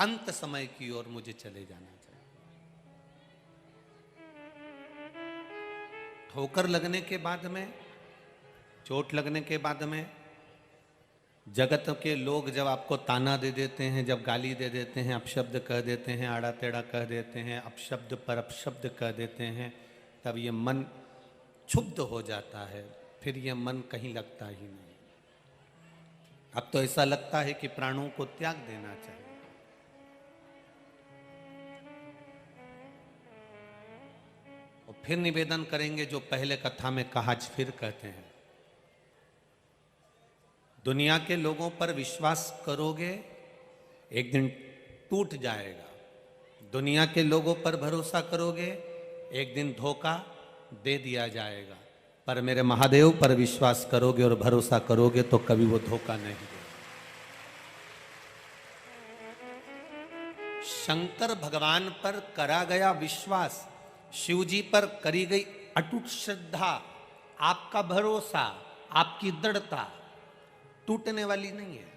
अंत समय की ओर मुझे चले जाना चाहिए। ठोकर लगने के बाद में, चोट लगने के बाद में, जगत के लोग जब आपको ताना दे देते हैं, जब गाली दे देते हैं, अपशब्द कह देते हैं, आड़ा टेढ़ा कह देते हैं, अपशब्द पर अपशब्द कह देते हैं, तब ये मन क्षुब्ध हो जाता है। फिर ये मन कहीं लगता ही नहीं। अब तो ऐसा लगता है कि प्राणों को त्याग देना चाहिए। और फिर निवेदन करेंगे जो पहले कथा में कहा, फिर कहते हैं, दुनिया के लोगों पर विश्वास करोगे एक दिन टूट जाएगा। दुनिया के लोगों पर भरोसा करोगे एक दिन धोखा दे दिया जाएगा। पर मेरे महादेव पर विश्वास करोगे और भरोसा करोगे तो कभी वो धोखा नहीं देगा। शंकर भगवान पर करा गया विश्वास, शिव जी पर करी गई अटूट श्रद्धा, आपका भरोसा, आपकी दृढ़ता टूटने वाली नहीं है।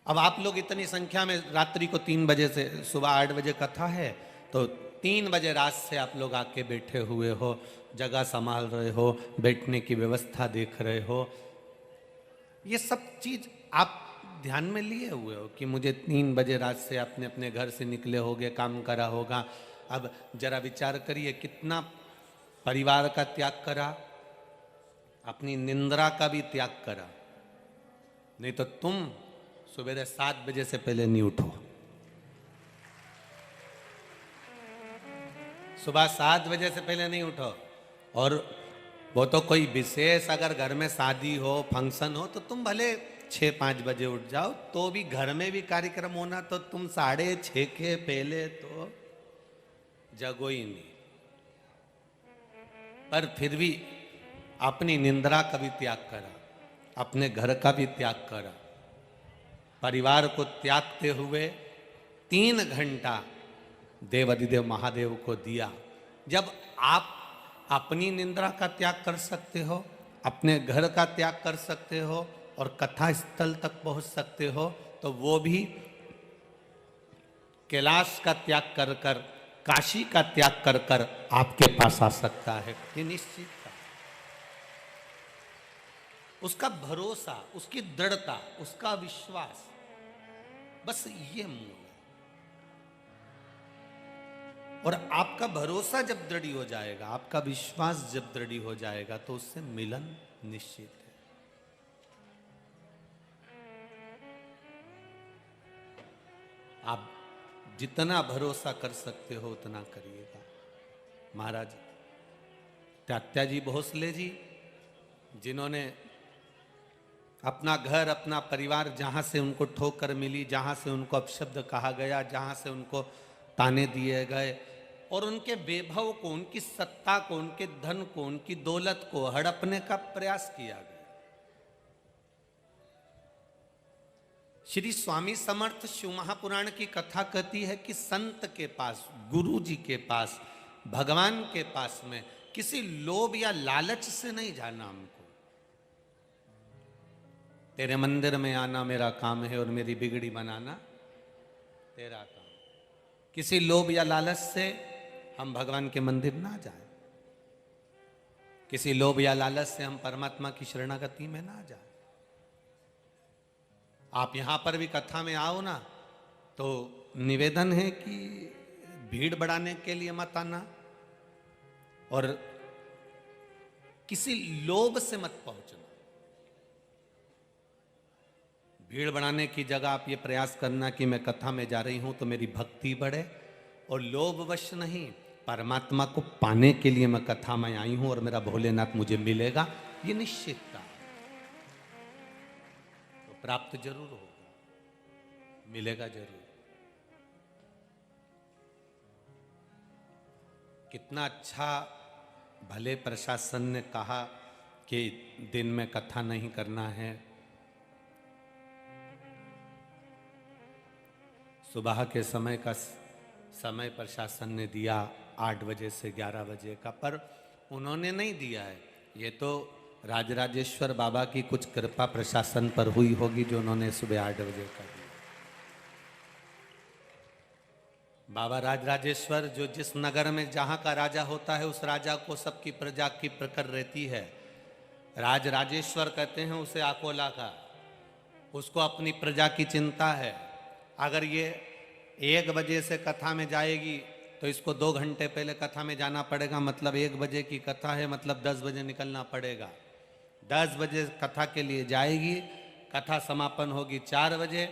अब आप लोग इतनी संख्या में, रात्रि को 3 बजे से सुबह 8 बजे कथा है, तो 3 बजे रात से आप लोग आके बैठे हुए हो, जगह संभाल रहे हो, बैठने की व्यवस्था देख रहे हो। ये सब चीज आप ध्यान में लिए हुए हो कि मुझे 3 बजे रात से आपने अपने घर से निकले होगे, काम करा होगा। अब जरा विचार करिए, कितना परिवार का त्याग करा, अपनी निंद्रा का भी त्याग करा। नहीं तो तुम सुबह 7 बजे से पहले नहीं उठो। सुबह 7 बजे से पहले नहीं उठो। और वो तो कोई विशेष अगर घर में शादी हो, फंक्शन हो, तो तुम भले 6-5 बजे उठ जाओ, तो भी घर में भी कार्यक्रम होना, तो तुम 6:30 के पहले तो जगो ही नहीं। पर फिर भी अपनी निंद्रा का भी त्याग करा, अपने घर का भी त्याग करा, परिवार को त्यागते हुए 3 घंटा देवाधिदेव महादेव को दिया। जब आप अपनी निंद्रा का त्याग कर सकते हो, अपने घर का त्याग कर सकते हो और कथा स्थल तक पहुंच सकते हो, तो वो भी कैलाश का त्याग कर कर, काशी का त्याग कर कर आपके पास आ सकता है। ये निश्चित है। उसका भरोसा, उसकी दृढ़ता, उसका विश्वास, बस ये मूल है। और आपका भरोसा जब दृढ़ हो जाएगा, आपका विश्वास जब दृढ़ हो जाएगा, तो उससे मिलन निश्चित है। आप जितना भरोसा कर सकते हो उतना करिएगा। महाराज त्यात्याजी भोसले जी, जिन्होंने अपना घर, अपना परिवार, जहां से उनको ठोकर मिली, जहां से उनको अपशब्द कहा गया, जहां से उनको ताने दिए गए, और उनके वैभव को, उनकी सत्ता को, उनके धन को, उनकी दौलत को हड़पने का प्रयास किया गया। श्री स्वामी समर्थ शिव महापुराण की कथा कहती है कि संत के पास, गुरु जी के पास, भगवान के पास में किसी लोभ या लालच से नहीं जाना हमको। तेरे मंदिर में आना मेरा काम है और मेरी बिगड़ी बनाना तेरा काम। किसी लोभ या लालच से हम भगवान के मंदिर ना जाएं। किसी लोभ या लालच से हम परमात्मा की शरणागति में ना जाएं। आप यहां पर भी कथा में आओ ना, तो निवेदन है कि भीड़ बढ़ाने के लिए मत आना और किसी लोभ से मत पहुंचना। भीड़ बढ़ाने की जगह आप ये प्रयास करना कि मैं कथा में जा रही हूं तो मेरी भक्ति बढ़े, और लोभवश नहीं, परमात्मा को पाने के लिए मैं कथा में आई हूं और मेरा भोलेनाथ मुझे मिलेगा, ये निश्चितता तो प्राप्त जरूर होगा, मिलेगा जरूर। कितना अच्छा भले प्रशासन ने कहा कि दिन में कथा नहीं करना है। सुबह के समय का समय प्रशासन ने दिया 8 बजे से 11 बजे का, पर उन्होंने नहीं दिया है। ये तो राजराजेश्वर बाबा की कुछ कृपा प्रशासन पर हुई होगी जो उन्होंने सुबह 8 बजे कर दिया। बाबा राजराजेश्वर जो जिस नगर में जहाँ का राजा होता है उस राजा को सबकी प्रजा की प्रखर रहती है। राजराजेश्वर कहते हैं उसे अकोला का, उसको अपनी प्रजा की चिंता है। अगर ये 1 बजे से कथा में जाएगी तो इसको 2 घंटे पहले कथा में जाना पड़ेगा, मतलब 1 बजे की कथा है, मतलब 10 बजे निकलना पड़ेगा। 10 बजे कथा के लिए जाएगी, कथा समापन होगी 4 बजे।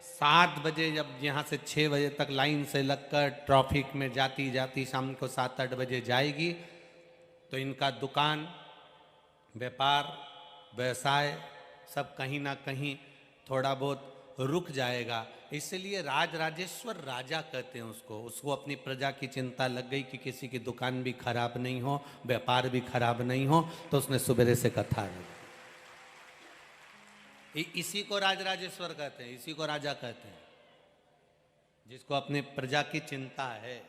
7 बजे जब यहाँ से 6 बजे तक लाइन से लगकर ट्रैफिक में जाती जाती शाम को 7-8 बजे जाएगी तो इनका दुकान, व्यापार, व्यवसाय सब कहीं ना कहीं थोड़ा बहुत रुक जाएगा। इसलिए राजराजेश्वर राजा कहते हैं उसको अपनी प्रजा की चिंता लग गई कि किसी की दुकान भी खराब नहीं हो, व्यापार भी खराब नहीं हो, तो उसने सुबह से कथा रखी। इसी को राजराजेश्वर कहते हैं, इसी को राजा कहते हैं, जिसको अपने प्रजा की चिंता है।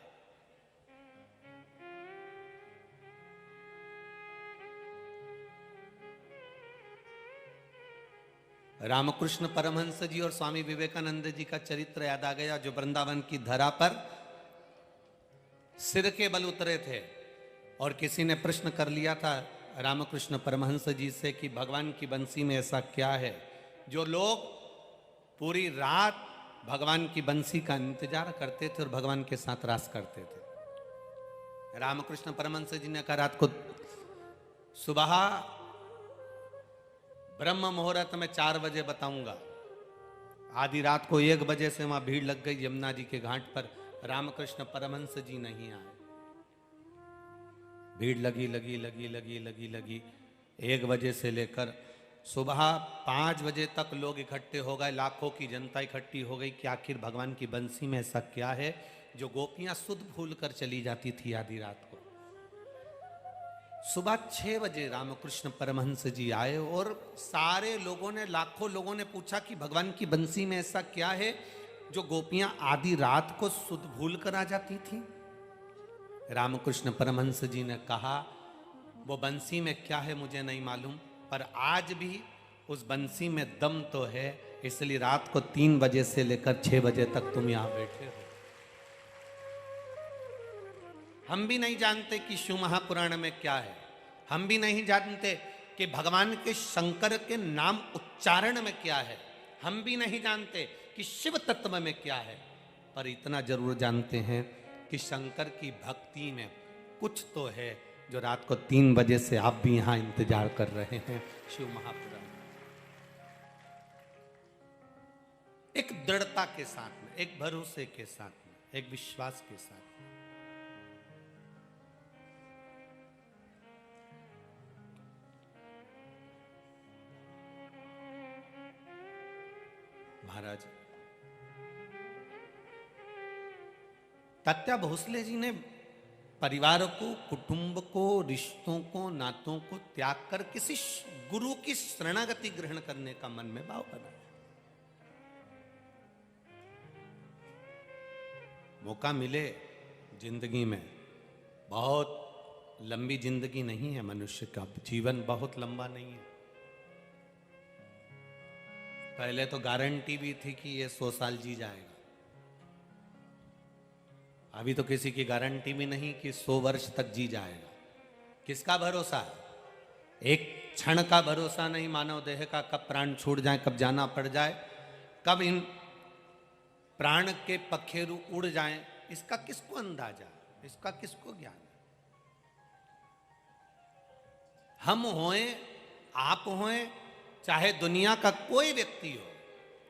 रामकृष्ण परमहंस जी और स्वामी विवेकानंद जी का चरित्र याद आ गया, जो वृंदावन की धरा पर सिर के बल उतरे थे और किसी ने प्रश्न कर लिया था रामकृष्ण परमहंस जी से कि भगवान की बंसी में ऐसा क्या है जो लोग पूरी रात भगवान की बंसी का इंतजार करते थे और भगवान के साथ रास करते थे। रामकृष्ण परमहंस जी ने कहा रात को सुबह ब्रह्म मुहूर्त में 4 बजे बताऊंगा। आधी रात को 1 बजे से वहां भीड़ लग गई यमुना जी के घाट पर, रामकृष्ण परमहंस जी नहीं आए। भीड़ लगी लगी लगी लगी लगी लगी 1 बजे से लेकर सुबह 5 बजे तक लोग इकट्ठे हो गए, लाखों की जनता इकट्ठी हो गई कि आखिर भगवान की बंसी में ऐसा क्या है जो गोपियां सुध भूल कर चली जाती थी आधी रात को। सुबह 6 बजे रामकृष्ण परमहंस जी आए और सारे लोगों ने, लाखों लोगों ने पूछा कि भगवान की बंसी में ऐसा क्या है जो गोपियां आधी रात को सुध भूल कर आ जाती थी। रामकृष्ण परमहंस जी ने कहा वो बंसी में क्या है मुझे नहीं मालूम, पर आज भी उस बंसी में दम तो है, इसलिए रात को 3 बजे से लेकर 6 बजे तक तुम यहां बैठे हो। हम भी नहीं जानते कि शिव महापुराण में क्या है, हम भी नहीं जानते कि भगवान के शंकर के नाम उच्चारण में क्या है, हम भी नहीं जानते कि शिव तत्व में क्या है, पर इतना जरूर जानते हैं कि शंकर की भक्ति में कुछ तो है जो रात को 3 बजे से आप भी यहां इंतजार कर रहे हैं। शिव महापुराण एक दृढ़ता के साथ में, एक भरोसे के साथ में, एक विश्वास के साथ में। महाराज तात्या भोसले जी ने परिवार को, कुटुंब को, रिश्तों को, नातों को त्याग कर किसी गुरु की शरणागति ग्रहण करने का मन में भाव बनाया। मौका मिले जिंदगी में, बहुत लंबी जिंदगी नहीं है मनुष्य का, जीवन बहुत लंबा नहीं है। पहले तो गारंटी भी थी कि ये 100 साल जी जाएगा, अभी तो किसी की गारंटी भी नहीं कि 100 वर्ष तक जी जाएगा। किसका भरोसा है? एक क्षण का भरोसा नहीं मानव देह का, कब प्राण छूट जाए, कब जाना पड़ जाए, कब इन प्राण के पखेरु उड़ जाएं, इसका किसको अंदाजा, इसका किसको ज्ञान? हम होएं, आप होएं, चाहे दुनिया का कोई व्यक्ति हो,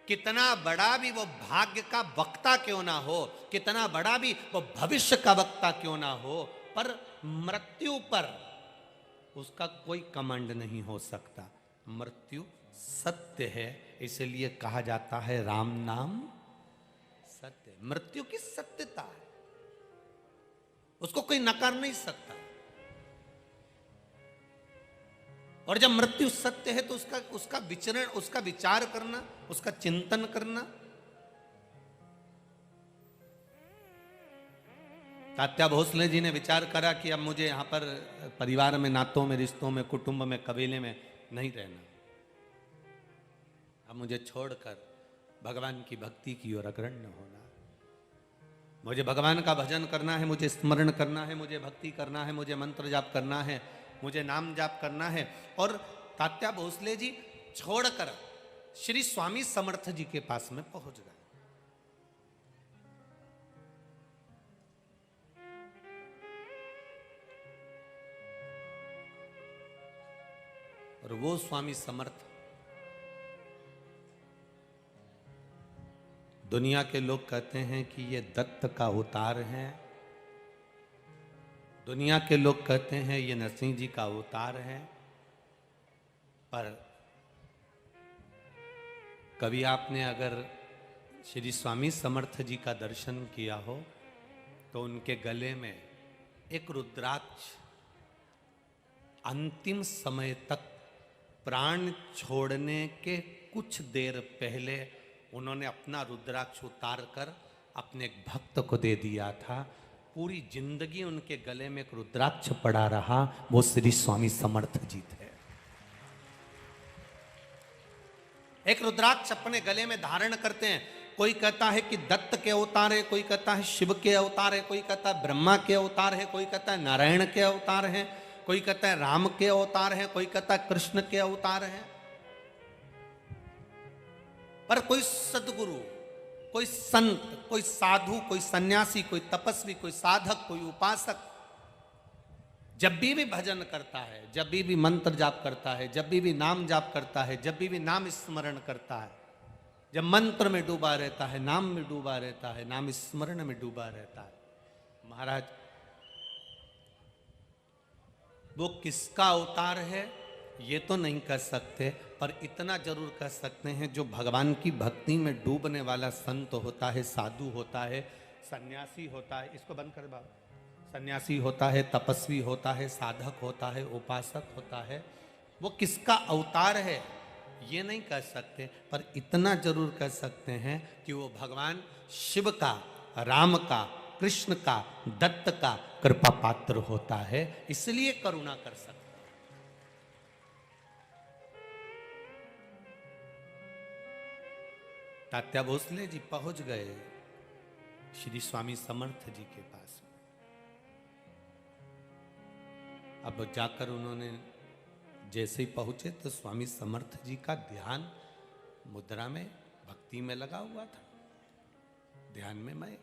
कितना बड़ा भी वो भाग्य का वक्ता क्यों ना हो, कितना बड़ा भी वो भविष्य का वक्ता क्यों ना हो, पर मृत्यु पर उसका कोई कमांड नहीं हो सकता। मृत्यु सत्य है, इसलिए कहा जाता है राम नाम सत्य। मृत्यु की सत्यता है, उसको कोई नकार नहीं सकता। और जब मृत्यु सत्य है तो उसका विचरण, उसका विचार करना, उसका चिंतन करना तात्या भोसले जी ने विचार करा कि अब मुझे यहाँ पर परिवार में, नातों में, रिश्तों में, कुटुंब में, कबीले में नहीं रहना। अब मुझे छोड़कर भगवान की भक्ति की ओर अग्रण्य होना। मुझे भगवान का भजन करना है, मुझे स्मरण करना है, मुझे भक्ति करना है, मुझे मंत्र जाप करना है, मुझे नाम जाप करना है। और तात्या भोसले जी छोड़कर श्री स्वामी समर्थ जी के पास में पहुंच गए। और वो स्वामी समर्थ, दुनिया के लोग कहते हैं कि ये दत्त का अवतार है, दुनिया के लोग कहते हैं ये नरसिंह जी का अवतार है। पर कभी आपने अगर श्री स्वामी समर्थ जी का दर्शन किया हो तो उनके गले में एक रुद्राक्ष, अंतिम समय तक प्राण छोड़ने के कुछ देर पहले उन्होंने अपना रुद्राक्ष उतार कर अपने एक भक्त को दे दिया था। पूरी जिंदगी उनके गले में एक रुद्राक्ष पड़ा रहा, वो श्री स्वामी समर्थ जी थे। एक रुद्राक्ष अपने गले में धारण करते हैं। कोई कहता है कि दत्त के अवतार है, कोई कहता है शिव के अवतार है, कोई कहता है ब्रह्मा के अवतार है, कोई कहता है नारायण के अवतार है, कोई कहता है राम के अवतार है, कोई कहता है कृष्ण के अवतार है। पर कोई सद्गुरु, कोई संत, कोई साधु, कोई सन्यासी, कोई तपस्वी, कोई साधक, कोई उपासक जब भी भजन करता है, जब भी मंत्र जाप करता है, जब भी नाम जाप करता है, जब भी नाम स्मरण करता है, जब मंत्र में डूबा रहता है, नाम में डूबा रहता है, नाम स्मरण में डूबा रहता है। महाराज, वो किसका अवतार है ये तो नहीं कह सकते, पर इतना जरूर कह सकते हैं जो भगवान की भक्ति में डूबने वाला संत होता है, साधु होता है, सन्यासी होता है, इसको बंद कर बाबा, सन्यासी होता है, तपस्वी होता है, साधक होता है, उपासक होता है, वो किसका अवतार है ये नहीं कह सकते, पर इतना जरूर कह सकते हैं कि वो भगवान शिव का, राम का, कृष्ण का, दत्त का कृपा पात्र होता है, इसलिए करुणा कर सकते। तात्या भोसले जी पहुंच गए श्री स्वामी समर्थ जी के पास। अब जाकर उन्होंने जैसे ही पहुंचे तो स्वामी समर्थ जी का ध्यान मुद्रा में, भक्ति में लगा हुआ था, ध्यान में मैं।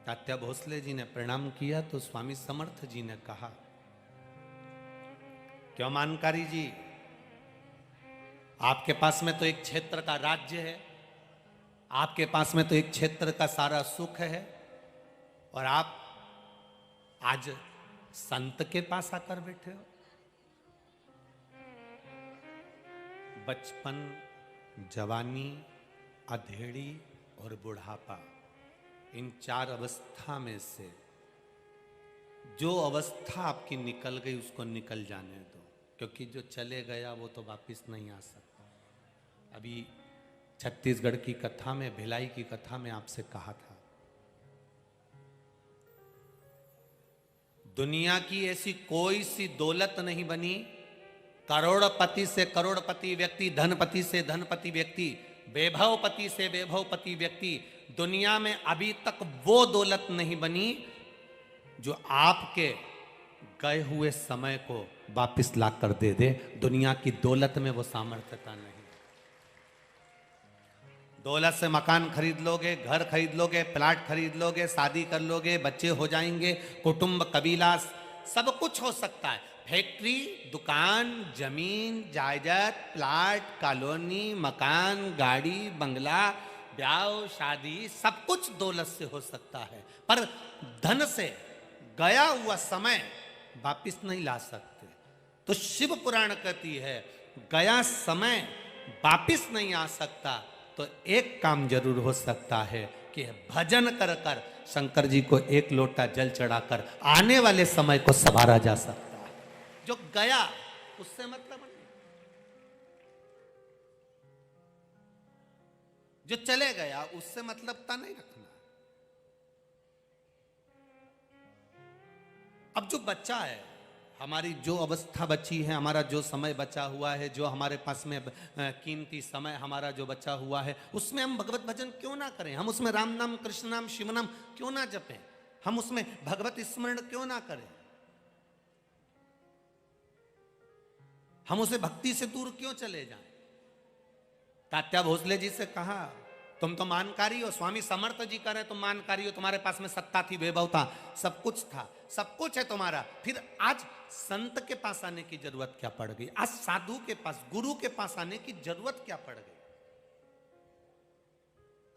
तात्या भोसले जी ने प्रणाम किया तो स्वामी समर्थ जी ने कहा, क्यों मानकारी जी, आपके पास में तो एक क्षेत्र का राज्य है, आपके पास में तो एक क्षेत्र का सारा सुख है, और आप आज संत के पास आकर बैठे हो। बचपन, जवानी, अधेड़ी और बुढ़ापा, इन चार अवस्था में से जो अवस्था आपकी निकल गई उसको निकल जाने दो, क्योंकि जो चले गया वो तो वापस नहीं आ सकता। अभी छत्तीसगढ़ की कथा में, भिलाई की कथा में आपसे कहा था, दुनिया की ऐसी कोई सी दौलत नहीं बनी, करोड़पति से करोड़पति व्यक्ति, धनपति से धनपति व्यक्ति, वैभवपति से वैभवपति व्यक्ति, दुनिया में अभी तक वो दौलत नहीं बनी जो आपके गए हुए समय को वापस ला कर दे दे। दुनिया की दौलत में वो सामर्थ्यता नहीं। दौलत से मकान खरीद लोगे, घर खरीद लोगे, प्लाट खरीद लोगे, शादी कर लोगे, बच्चे हो जाएंगे, कुटुंब, कबीला, सब कुछ हो सकता है। फैक्ट्री, दुकान, जमीन, जायदाद, प्लाट, कॉलोनी, मकान, गाड़ी, बंगला, ब्याह, शादी, सब कुछ दौलत से हो सकता है, पर धन से गया हुआ समय वापिस नहीं ला सकते। तो शिव पुराण कहती है, गया समय वापिस नहीं आ सकता, तो एक काम जरूर हो सकता है कि भजन कर कर शंकर जी को एक लोटा जल चढ़ाकर आने वाले समय को संवारा जा सकता है। जो गया उससे मतलब नहीं, जो चले गया उससे मतलबता नहीं रखना। अब जो बच्चा है, हमारी जो अवस्था बची है, हमारा जो समय बचा हुआ है, जो हमारे पास में कीमती समय हमारा जो बचा हुआ है, उसमें हम भगवत भजन क्यों ना करें? हम उसमें राम नाम, कृष्ण नाम, शिव नाम क्यों ना जपें? हम उसमें भगवत स्मरण क्यों ना करें? हम उसे भक्ति से दूर क्यों चले जाएं? तात्या भोसले जी से कहा, तुम तो मानकारी हो। स्वामी समर्थ जी कह रहे तुम मानकारी हो, तुम्हारे पास में सत्ता थी, वैभव था, सब कुछ था, सब कुछ है तुम्हारा, फिर आज संत के पास आने की जरूरत क्या पड़ गई? आज साधु के पास, गुरु के पास आने की जरूरत क्या पड़ गई?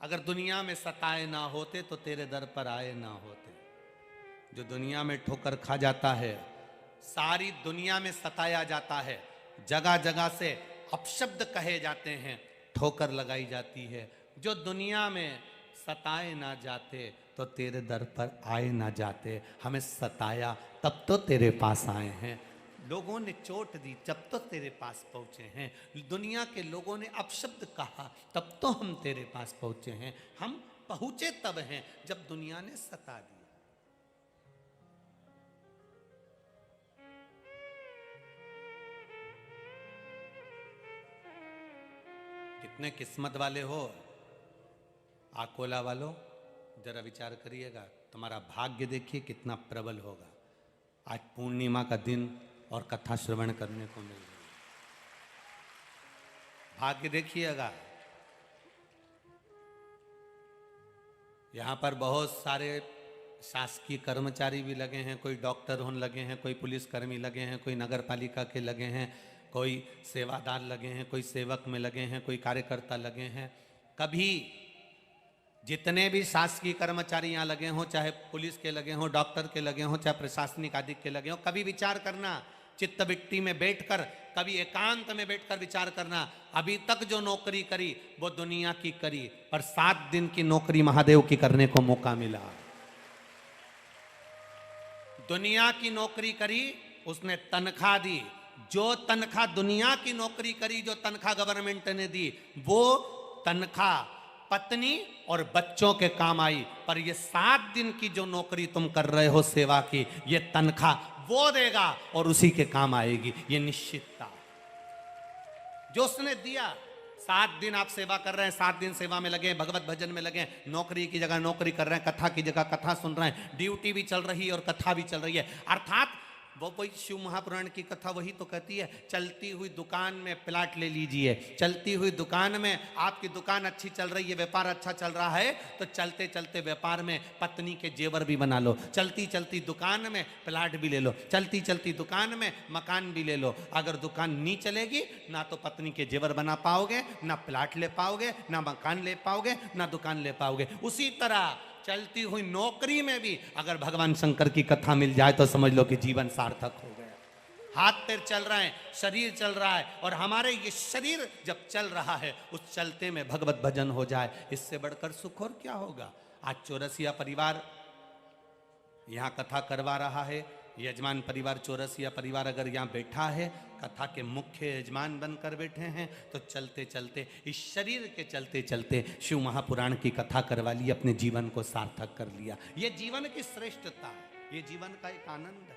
अगर दुनिया में सताए ना होते तो तेरे दर पर आए ना होते। जो दुनिया में ठोकर खा जाता है, सारी दुनिया में सताया जाता है, जगह जगह से अपशब्द कहे जाते हैं, ठोकर लगाई जाती है, जो दुनिया में सताए ना जाते तो तेरे दर पर आए ना जाते। हमें सताया तब तो तेरे पास आए हैं, लोगों ने चोट दी तब तो तेरे पास पहुंचे हैं, दुनिया के लोगों ने अपशब्द कहा तब तो हम तेरे पास पहुंचे हैं। हम पहुंचे तब हैं जब दुनिया ने सता दिया। कितने किस्मत वाले हो आकोला वालों, जरा विचार करिएगा, तुम्हारा भाग्य देखिए कितना प्रबल होगा। आज पूर्णिमा का दिन और कथा श्रवण करने को मिल रही है, भाग्य देखिएगा। यहां पर बहुत सारे शासकीय कर्मचारी भी लगे हैं, कोई डॉक्टर होने लगे हैं, कोई पुलिसकर्मी लगे हैं, कोई नगर पालिका के लगे हैं, कोई सेवादार लगे हैं, कोई सेवक में लगे हैं, कोई कार्यकर्ता लगे हैं। कभी जितने भी शासकीय कर्मचारी यहाँ लगे हों, चाहे पुलिस के लगे हों, डॉक्टर के लगे हों, चाहे प्रशासनिक आदि के लगे हों, कभी विचार करना, चित्त बिट्टी में बैठकर, कभी एकांत में बैठकर विचार करना, अभी तक जो नौकरी करी वो दुनिया की करी, पर 7 दिन की नौकरी महादेव की करने को मौका मिला। दुनिया की नौकरी करी, उसने तनख्वाह दी, जो तनख्वाह दुनिया की नौकरी करी, जो तनख्वाह गवर्नमेंट ने दी, वो तनख्वाह पत्नी और बच्चों के काम आई। पर ये 7 दिन की जो नौकरी तुम कर रहे हो सेवा की, ये तनख्वाह वो देगा और उसी के काम आएगी, ये निश्चितता जो उसने दिया। 7 दिन आप सेवा कर रहे हैं, 7 दिन सेवा में लगे हैं, भगवत भजन में लगे हैं, नौकरी की जगह नौकरी कर रहे हैं, कथा की जगह कथा सुन रहे हैं, ड्यूटी भी चल रही है और कथा भी चल रही है। अर्थात वो कोई शिव महापुराण की कथा वही तो कहती है, चलती हुई दुकान में प्लाट ले लीजिए, चलती हुई दुकान में, आपकी दुकान अच्छी चल रही है, व्यापार अच्छा चल रहा है, तो चलते चलते व्यापार में पत्नी के जेवर भी बना लो, चलती चलती दुकान में प्लाट भी ले लो, चलती चलती दुकान में मकान भी ले लो। अगर दुकान नहीं चलेगी, ना तो पत्नी के जेवर बना पाओगे, ना प्लाट ले पाओगे, ना मकान ले पाओगे, ना दुकान ले पाओगे। उसी तरह चलती हुई नौकरी में भी अगर भगवान शंकर की कथा मिल जाए तो समझ लो कि जीवन सार्थक हो गया। हाथ पैर चल रहे हैं, शरीर चल रहा है, और हमारे ये शरीर जब चल रहा है, उस चलते में भगवत भजन हो जाए, इससे बढ़कर सुख और क्या होगा। आज चौरसिया परिवार यहाँ कथा करवा रहा है, यजमान परिवार, चौरसिया परिवार अगर यहाँ बैठा है, कथा के मुख्य यजमान बनकर बैठे हैं, तो चलते चलते, इस शरीर के चलते चलते शिव महापुराण की कथा करवा ली, अपने जीवन को सार्थक कर लिया। ये जीवन की श्रेष्ठता है, ये जीवन का एक आनंद है,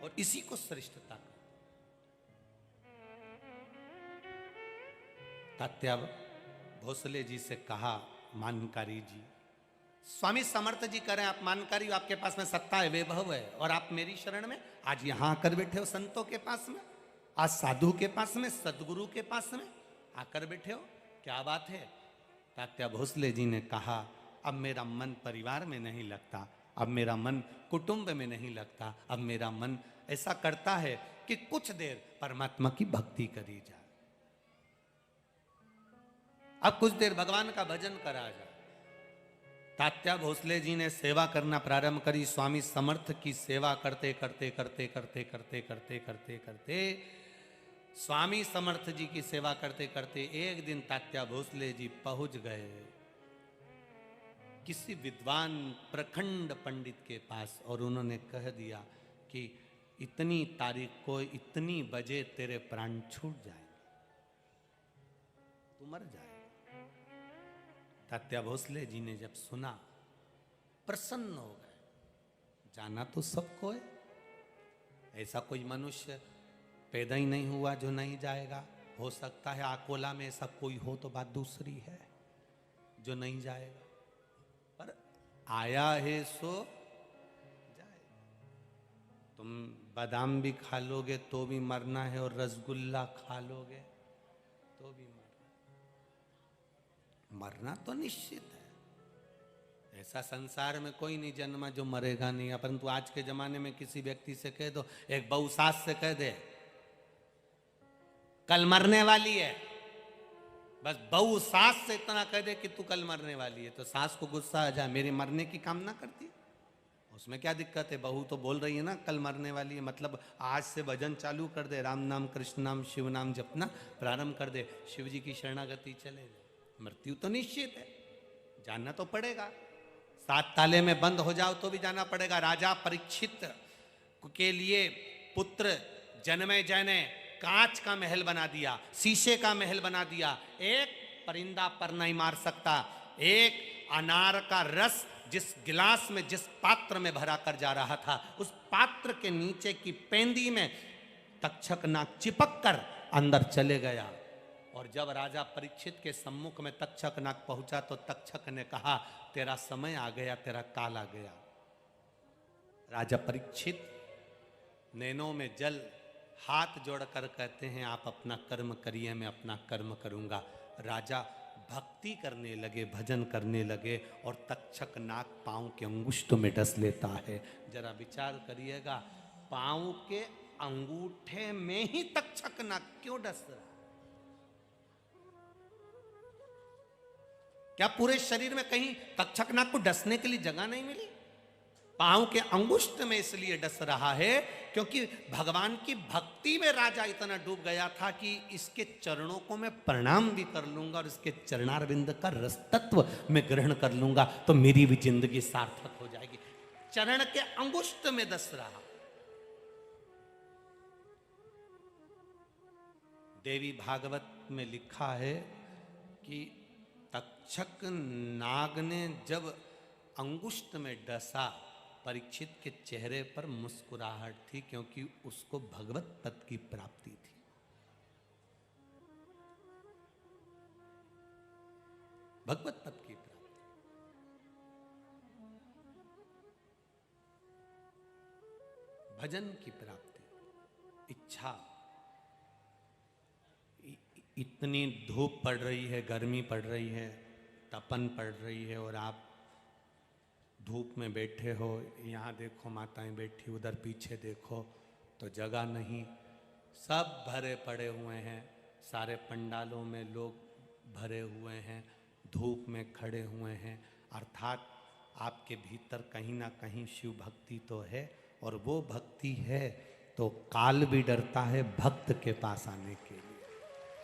और इसी को श्रेष्ठता का। तात्या भोसले जी से कहा, मानकारी जी, स्वामी समर्थ जी करें, आप मानकारी हो, आपके पास में सत्ता है, वैभव है, और आप मेरी शरण में आज यहां आकर बैठे हो, संतों के पास में, आज साधु के पास में, सदगुरु के पास में आकर बैठे हो, क्या बात है। तात्या भोसले जी ने कहा, अब मेरा मन परिवार में नहीं लगता, अब मेरा मन कुटुंब में नहीं लगता, अब मेरा मन ऐसा करता है कि कुछ देर परमात्मा की भक्ति करी जाए, अब कुछ देर भगवान का भजन करा जाए। तात्या भोसले जी ने सेवा करना प्रारंभ करी। स्वामी समर्थ की सेवा करते करते करते करते करते करते करते करते स्वामी समर्थ जी की सेवा करते करते एक दिन तात्या भोसले जी पहुंच गए किसी विद्वान प्रखंड पंडित के पास, और उन्होंने कह दिया कि इतनी तारीख को इतनी बजे तेरे प्राण छूट जाएंगे, तू मर जाएगा। तात्या भोसले जी ने जब सुना, प्रसन्न हो गए, जाना तो सबको है। ऐसा कोई मनुष्य पैदा ही नहीं हुआ जो नहीं जाएगा। हो सकता है अकोला में ऐसा कोई हो तो बात दूसरी है, जो नहीं जाएगा, पर आया है सो जाएगा। तुम बादाम भी खा लोगे तो भी मरना है, और रसगुल्ला खा लोगे तो भी मरना तो निश्चित है। ऐसा संसार में कोई नहीं जन्मा जो मरेगा नहीं। परंतु आज के जमाने में किसी व्यक्ति से कह दो, एक बहू सास से कह दे कल मरने वाली है, बस बहू सास से इतना कह दे कि तू कल मरने वाली है, तो सास को गुस्सा आ जाए, मेरे मरने की कामना करती, उसमें क्या दिक्कत है? बहू तो बोल रही है ना कल मरने वाली है, मतलब आज से भजन चालू कर दे, राम नाम कृष्ण नाम शिव नाम जपना प्रारंभ कर दे, शिव जी की शरणागति चले जाए। मृत्यु तो निश्चित है, जानना तो पड़ेगा। 7 ताले में बंद हो जाओ तो भी जाना पड़ेगा। राजा परीक्षित के लिए पुत्र जन्मेजय ने कांच का महल बना दिया, शीशे का महल बना दिया। एक परिंदा पर नहीं मार सकता। एक अनार का रस जिस गिलास में, जिस पात्र में भरा कर जा रहा था, उस पात्र के नीचे की पेंदी में तक्षक नाग चिपक कर अंदर चले गया। और जब राजा परीक्षित के सम्मुख में तक्षक नाग पहुंचा तो तक्षक ने कहा, तेरा समय आ गया, तेरा काल आ गया। राजा परीक्षित नैनों में जल हाथ जोड़कर कहते हैं, आप अपना कर्म करिए, मैं अपना कर्म करूंगा। राजा भक्ति करने लगे, भजन करने लगे, और तक्षक नाग पांव के अंगुष्ठ में डस लेता है। जरा विचार करिएगा, पांव के अंगूठे में ही तक्षक नाग क्यों डस रहा? क्या पूरे शरीर में कहीं तक्षक नाग को डसने के लिए जगह नहीं मिली? पांव के अंगुष्ठ में इसलिए डस रहा है क्योंकि भगवान की भक्ति में राजा इतना डूब गया था कि इसके चरणों को मैं प्रणाम भी कर लूंगा और इसके चरणारविंद का रस तत्व मैं ग्रहण कर लूंगा तो मेरी भी जिंदगी सार्थक हो जाएगी। चरण के अंगुष्ठ में डस रहा। देवी भागवत में लिखा है कि तक्षक नाग ने जब अंगुष्ठ में डसा, परीक्षित के चेहरे पर मुस्कुराहट थी क्योंकि उसको भगवत पद की प्राप्ति थी। भगवत पद की प्राप्ति, भजन की प्राप्ति, इच्छा। इतनी धूप पड़ रही है, गर्मी पड़ रही है, तपन पड़ रही है, और आप धूप में बैठे हो। यहाँ देखो माताएं बैठी, उधर पीछे देखो तो जगह नहीं, सब भरे पड़े हुए हैं। सारे पंडालों में लोग भरे हुए हैं, धूप में खड़े हुए हैं। अर्थात आपके भीतर कहीं ना कहीं शिव भक्ति तो है, और वो भक्ति है तो काल भी डरता है भक्त के पास आने के लिए।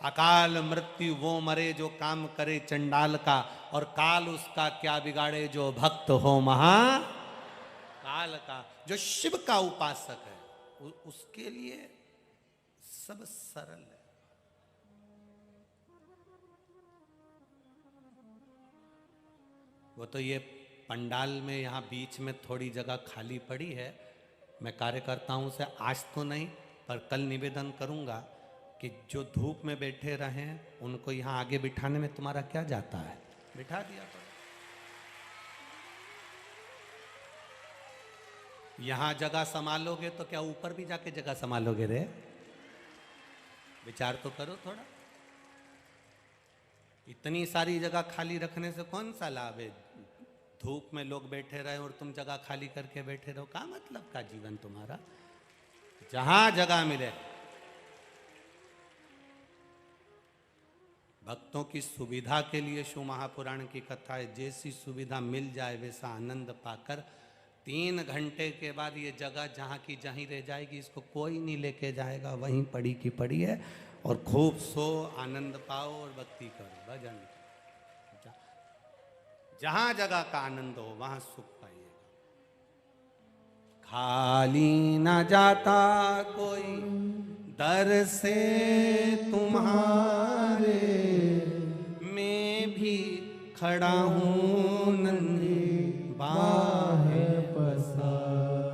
अकाल मृत्यु वो मरे जो काम करे चंडाल का, और काल उसका क्या बिगाड़े जो भक्त हो महा काल का। जो शिव का उपासक है उसके लिए सब सरल है। वो तो ये पंडाल में यहाँ बीच में थोड़ी जगह खाली पड़ी है, मैं कार्यकर्ताओं से आज तो नहीं पर कल निवेदन करूंगा कि जो धूप में बैठे रहे उनको यहाँ आगे बिठाने में तुम्हारा क्या जाता है, बिठा दिया करो। यहाँ जगह संभालोगे तो क्या ऊपर भी जाके जगह संभालोगे रे? विचार तो करो थोड़ा। इतनी सारी जगह खाली रखने से कौन सा लाभ है? धूप में लोग बैठे रहे और तुम जगह खाली करके बैठे रहो, क्या मतलब का जीवन तुम्हारा? जहां जगह मिले भक्तों की सुविधा के लिए शिव महापुराण की कथा है। जैसी सुविधा मिल जाए वैसा आनंद पाकर 3 घंटे के बाद ये जगह जहाँ की जहीं रह जाएगी, इसको कोई नहीं लेके जाएगा, वहीं पड़ी की पड़ी है। और खूब सो, आनंद पाओ और भक्ति करो, भजन करो। जहाँ जगह का आनंद हो वहाँ सुख पाइएगा। खाली न जाता कोई दर से तुम्हारे, मैं भी खड़ा हूँ नन्ही बाहें पसार।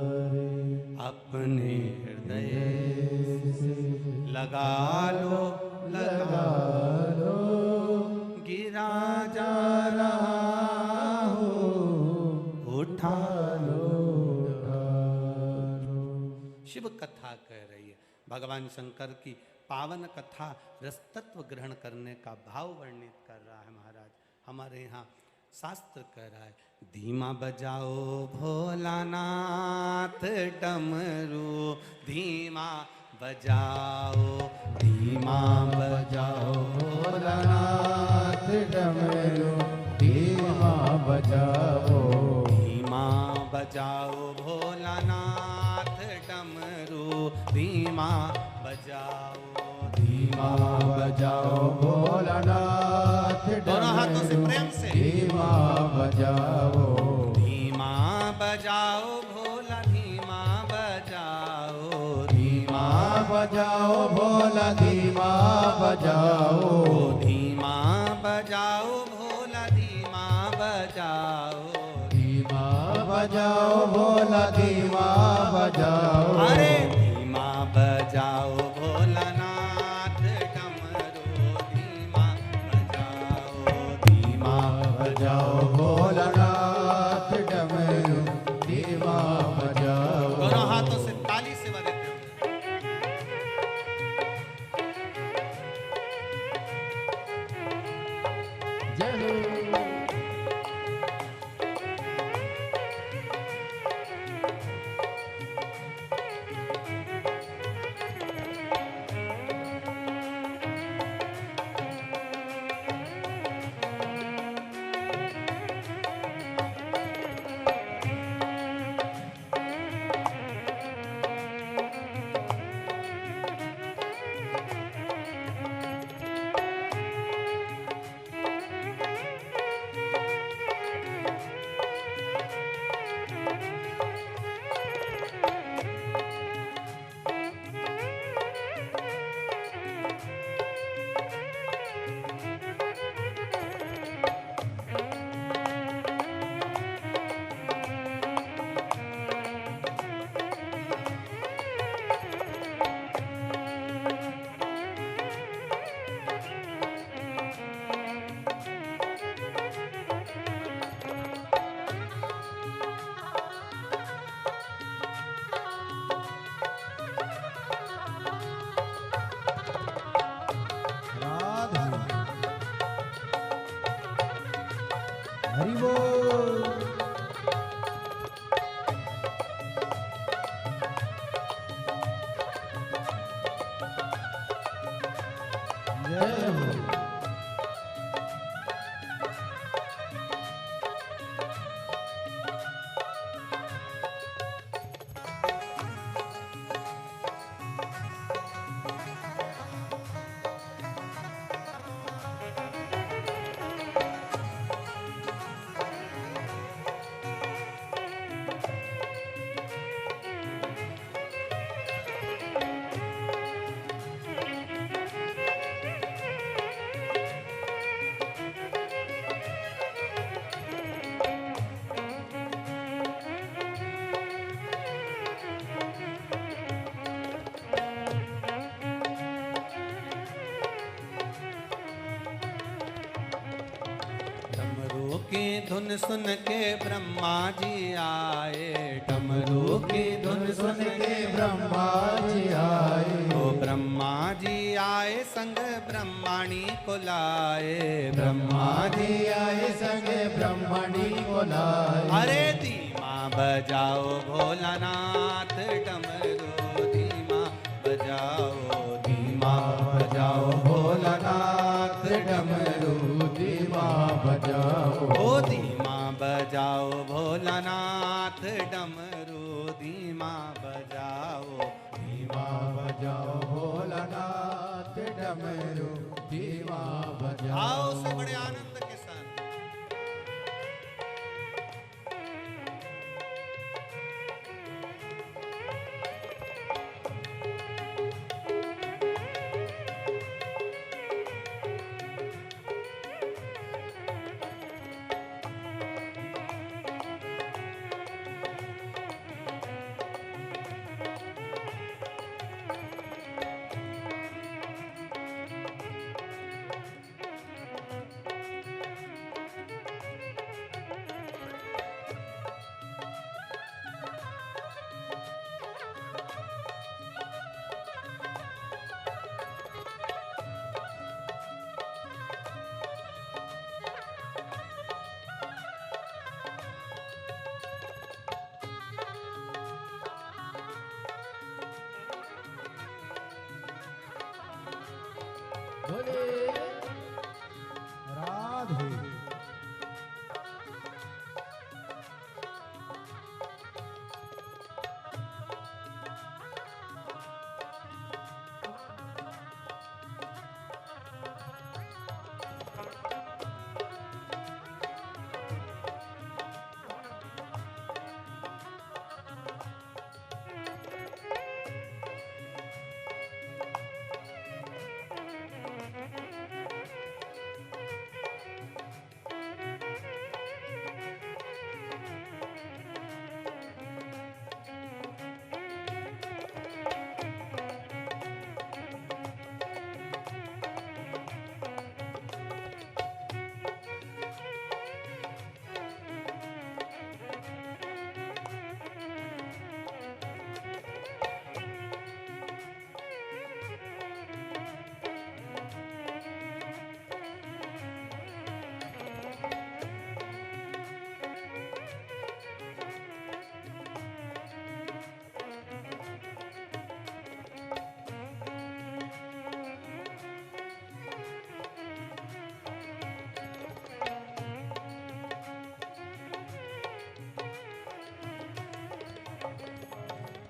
लगा लो लगा लो, गिरा जा रहा हो, उठा लो उठा लो। शिव कथा कह रही है, भगवान शंकर की पावन कथा रसतत्व ग्रहण करने का भाव वर्णित कर रहा है महाराज। हमारे यहाँ शास्त्र कह रहा है, धीमा बजाओ भोलानाथ डमरू, धीमा बजाओ, धीमा बजाओ भोलानाथ डमरू, धीमा बजाओ, धीमा बजाओ भोलानाथ डमरू, धीमा बजाओ, धीमा बजाओ भोलानाथ दोनों हाथों से डमरू, प्रेम से, धीमा बजाओ, धीमा बजाओ भोला, धीमा बजाओ, धीमा बजाओ भोला, धीमा बजाओ, धीमा बजाओ भोला, धीमा बजाओ, धीमा बजाओ भोला, धीमा बजाओ, अरे धीमा बजाओ भोलानाथ डमरू, धीमा बजाओ, धीमा बजाओ भोलानाथ डमरू, धीमा बजाओ। दोनों हाथों से ताली से बजाते हुए, जय हो। राधे हरि बोल। जय हो। डमरू की धुन सुन के ब्रह्मा जी आए, डमरू की धुन सुन के ब्रह्मा जी आए, ओ ब्रह्मा जी आए संग ब्रह्माणी को लाए, ब्रह्मा जी आए संगे ब्रह्मणी को लाए। अरे धीमा बजाओ भोलानाथ डमरू, धीमा बजाओ, धीमा बजाओ भोलानाथ डमरू, धीमा बजाओ, ओ धीमा बजाओ भोलानाथ डमरू, धीमा बजाओ, धीमा बजाओ भोलानाथ डमरू, धीमा बजाओ। आओ से बड़े आनंद के साथ। बोले राधे।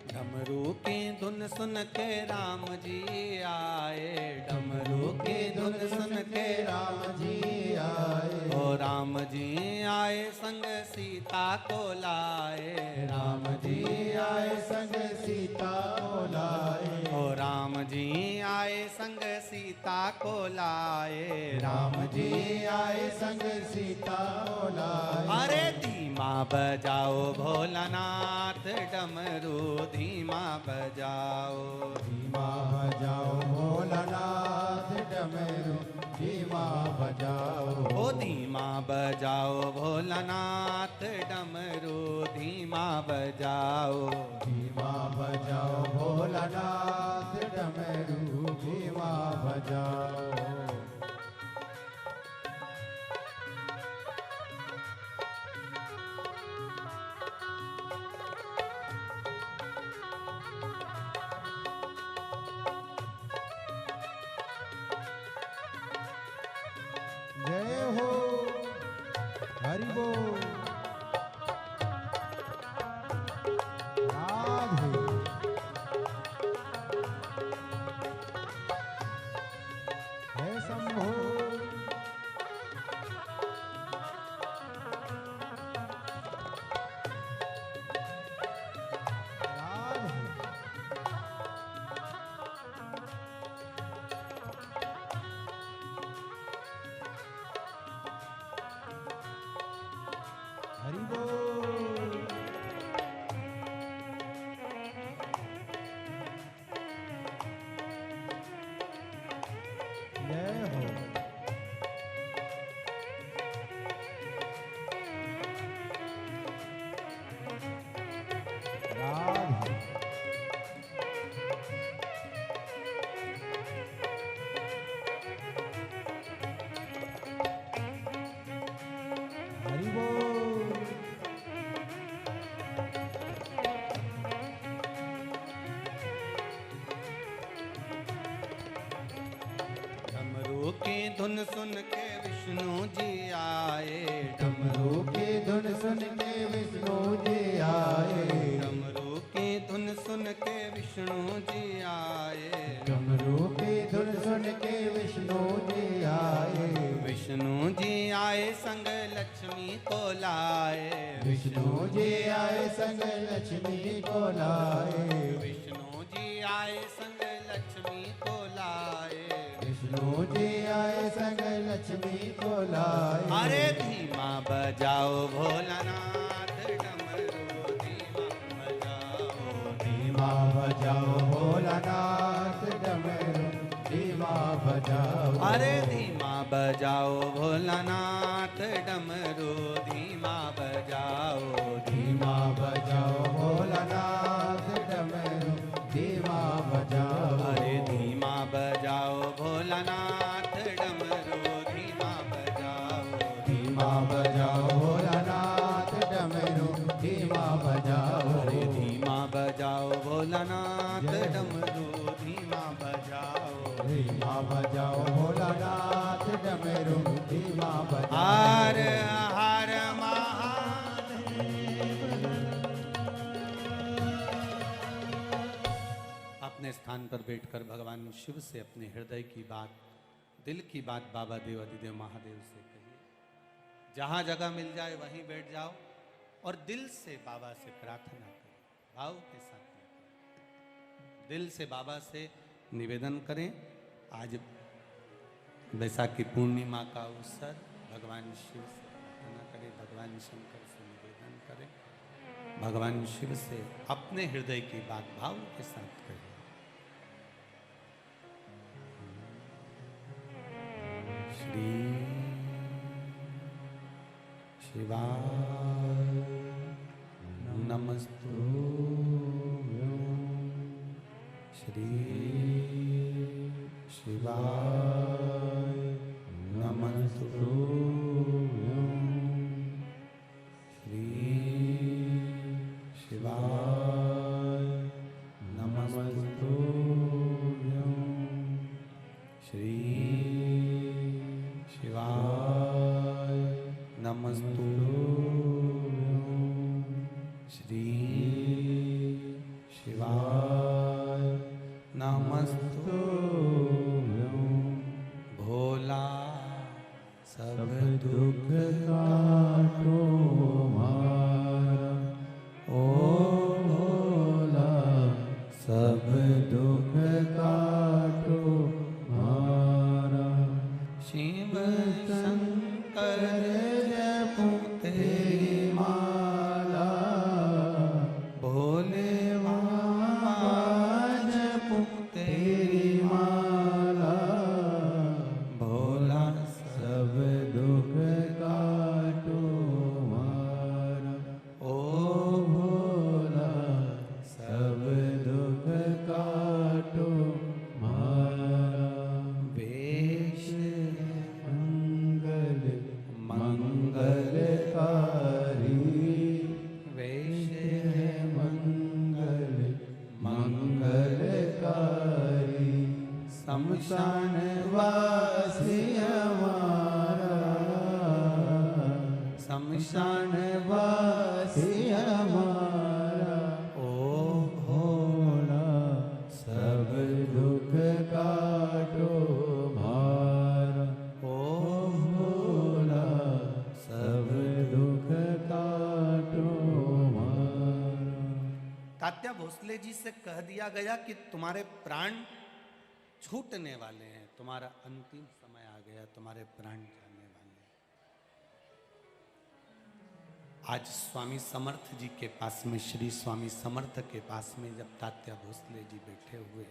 डमरू की धुन सुन के राम जी आए, डमरू की धुन सुन के राम जी आए। ओ राम जी आए संग सीता को लाए, राम जी आए संग सीता को लाए। ओ राम जी आए संग सीता को लाए, राम जी आए संग सीता को लाए। अरे धीमा बजाओ भोलानाथ डमरू धीमा बजाओ, धीमा बजाओ भोलानाथ डमरू धीमा बजाओ। ओ धीमा बजाओ भोलानाथ डमरू धीमा बजाओ, धीमा बजाओ भोलानाथ डमरू धीमा बजाओ। जय हो हरि बोल राधे। हे शंभो राधे। हरि बोल जय हो राधे। हरि बोल डमरू की धुन सुन के विष्णु जी आए, डमरू की धुन सुन के विष्णु जी आए। डमरू की धुन सुन के विष्णु जी आए, डमरू की धुन सुन के विष्णु जी आए। विष्णु जी आए संग लक्ष्मी को लाए, विष्णु जी आए संग लक्ष्मी को लाए। विष्णु जी आए संग लक्ष्मी को लाए, विष्णु जी आए संग लक्ष्मी को लाए। अरे धीमा बजाओ भोलानाथ डमरू धीमा बजाओ, धीमा बजाओ भोलानाथ डमरू धीमा बजाओ। अरे धीमा बजाओ भोलानाथ डमरू धीमा बजाओ, धीमा बजाओ भोलानाथ डमरू धीमा बजाओ। अरे धीमा बजाओ भोलानाथ डमरू धीमा बजाओ, धीमा बजाओ भोलानाथ डमरू धीमा बजाओ। अरे धीमा बजाओ भोलानाथ डमरू धीमा बजाओ, धीमा बजाओ भोला डमरू धीमा बजाओ। हर हर महादेव। अपने स्थान पर बैठकर भगवान शिव से अपने हृदय की बात, दिल की बात बाबा देवाधिदेव महादेव से कहिए। जहां जगह मिल जाए वहीं बैठ जाओ और दिल से बाबा से प्रार्थना करें, भाव के साथ दिल से बाबा से निवेदन करें। आज बैसाखी पूर्णिमा का अवसर, भगवान शिव से प्रार्थना करें, भगवान शंकर से निवेदन करें, भगवान शिव से अपने हृदय की बात भाव के साथ करें। श्री शिवाय नमस्तुभ्यं। श्री शिवाय नमस्तुभ्यं। श्री शिवाय नमस्तुभ्यं। श्री शिवाय नमस्तुभ्यं। श्री शिवाय नमस्तुभ्यं। भोला सब दुख काटो हमारा, ओ भोला सब दुख काटो हमारा। शिव शंकर जपो तेरी माला, भोले बाबा जपो तेरी माला। भोला सब दुख काटो हमारा, ओ भोला सब दुख काटो हमारा। वेश मंगल मंगलकारी, वेश है मंगल मंगलकारी। शमशान वासी हमारा, शमशान वासी हमारा। ओ भोला सब दुख काटो हमारा, ओ भोला सब दुख काटो हमारा। तात्या भोसले जी से कह दिया गया कि तुम्हारे प्राण छूटने वाले हैं, तुम्हारा अंतिम समय आ गया, तुम्हारे प्राण जाने वाले हैं। आज स्वामी समर्थ जी के पास में, श्री स्वामी समर्थ के पास में जब तात्या भोसले जी बैठे हुए,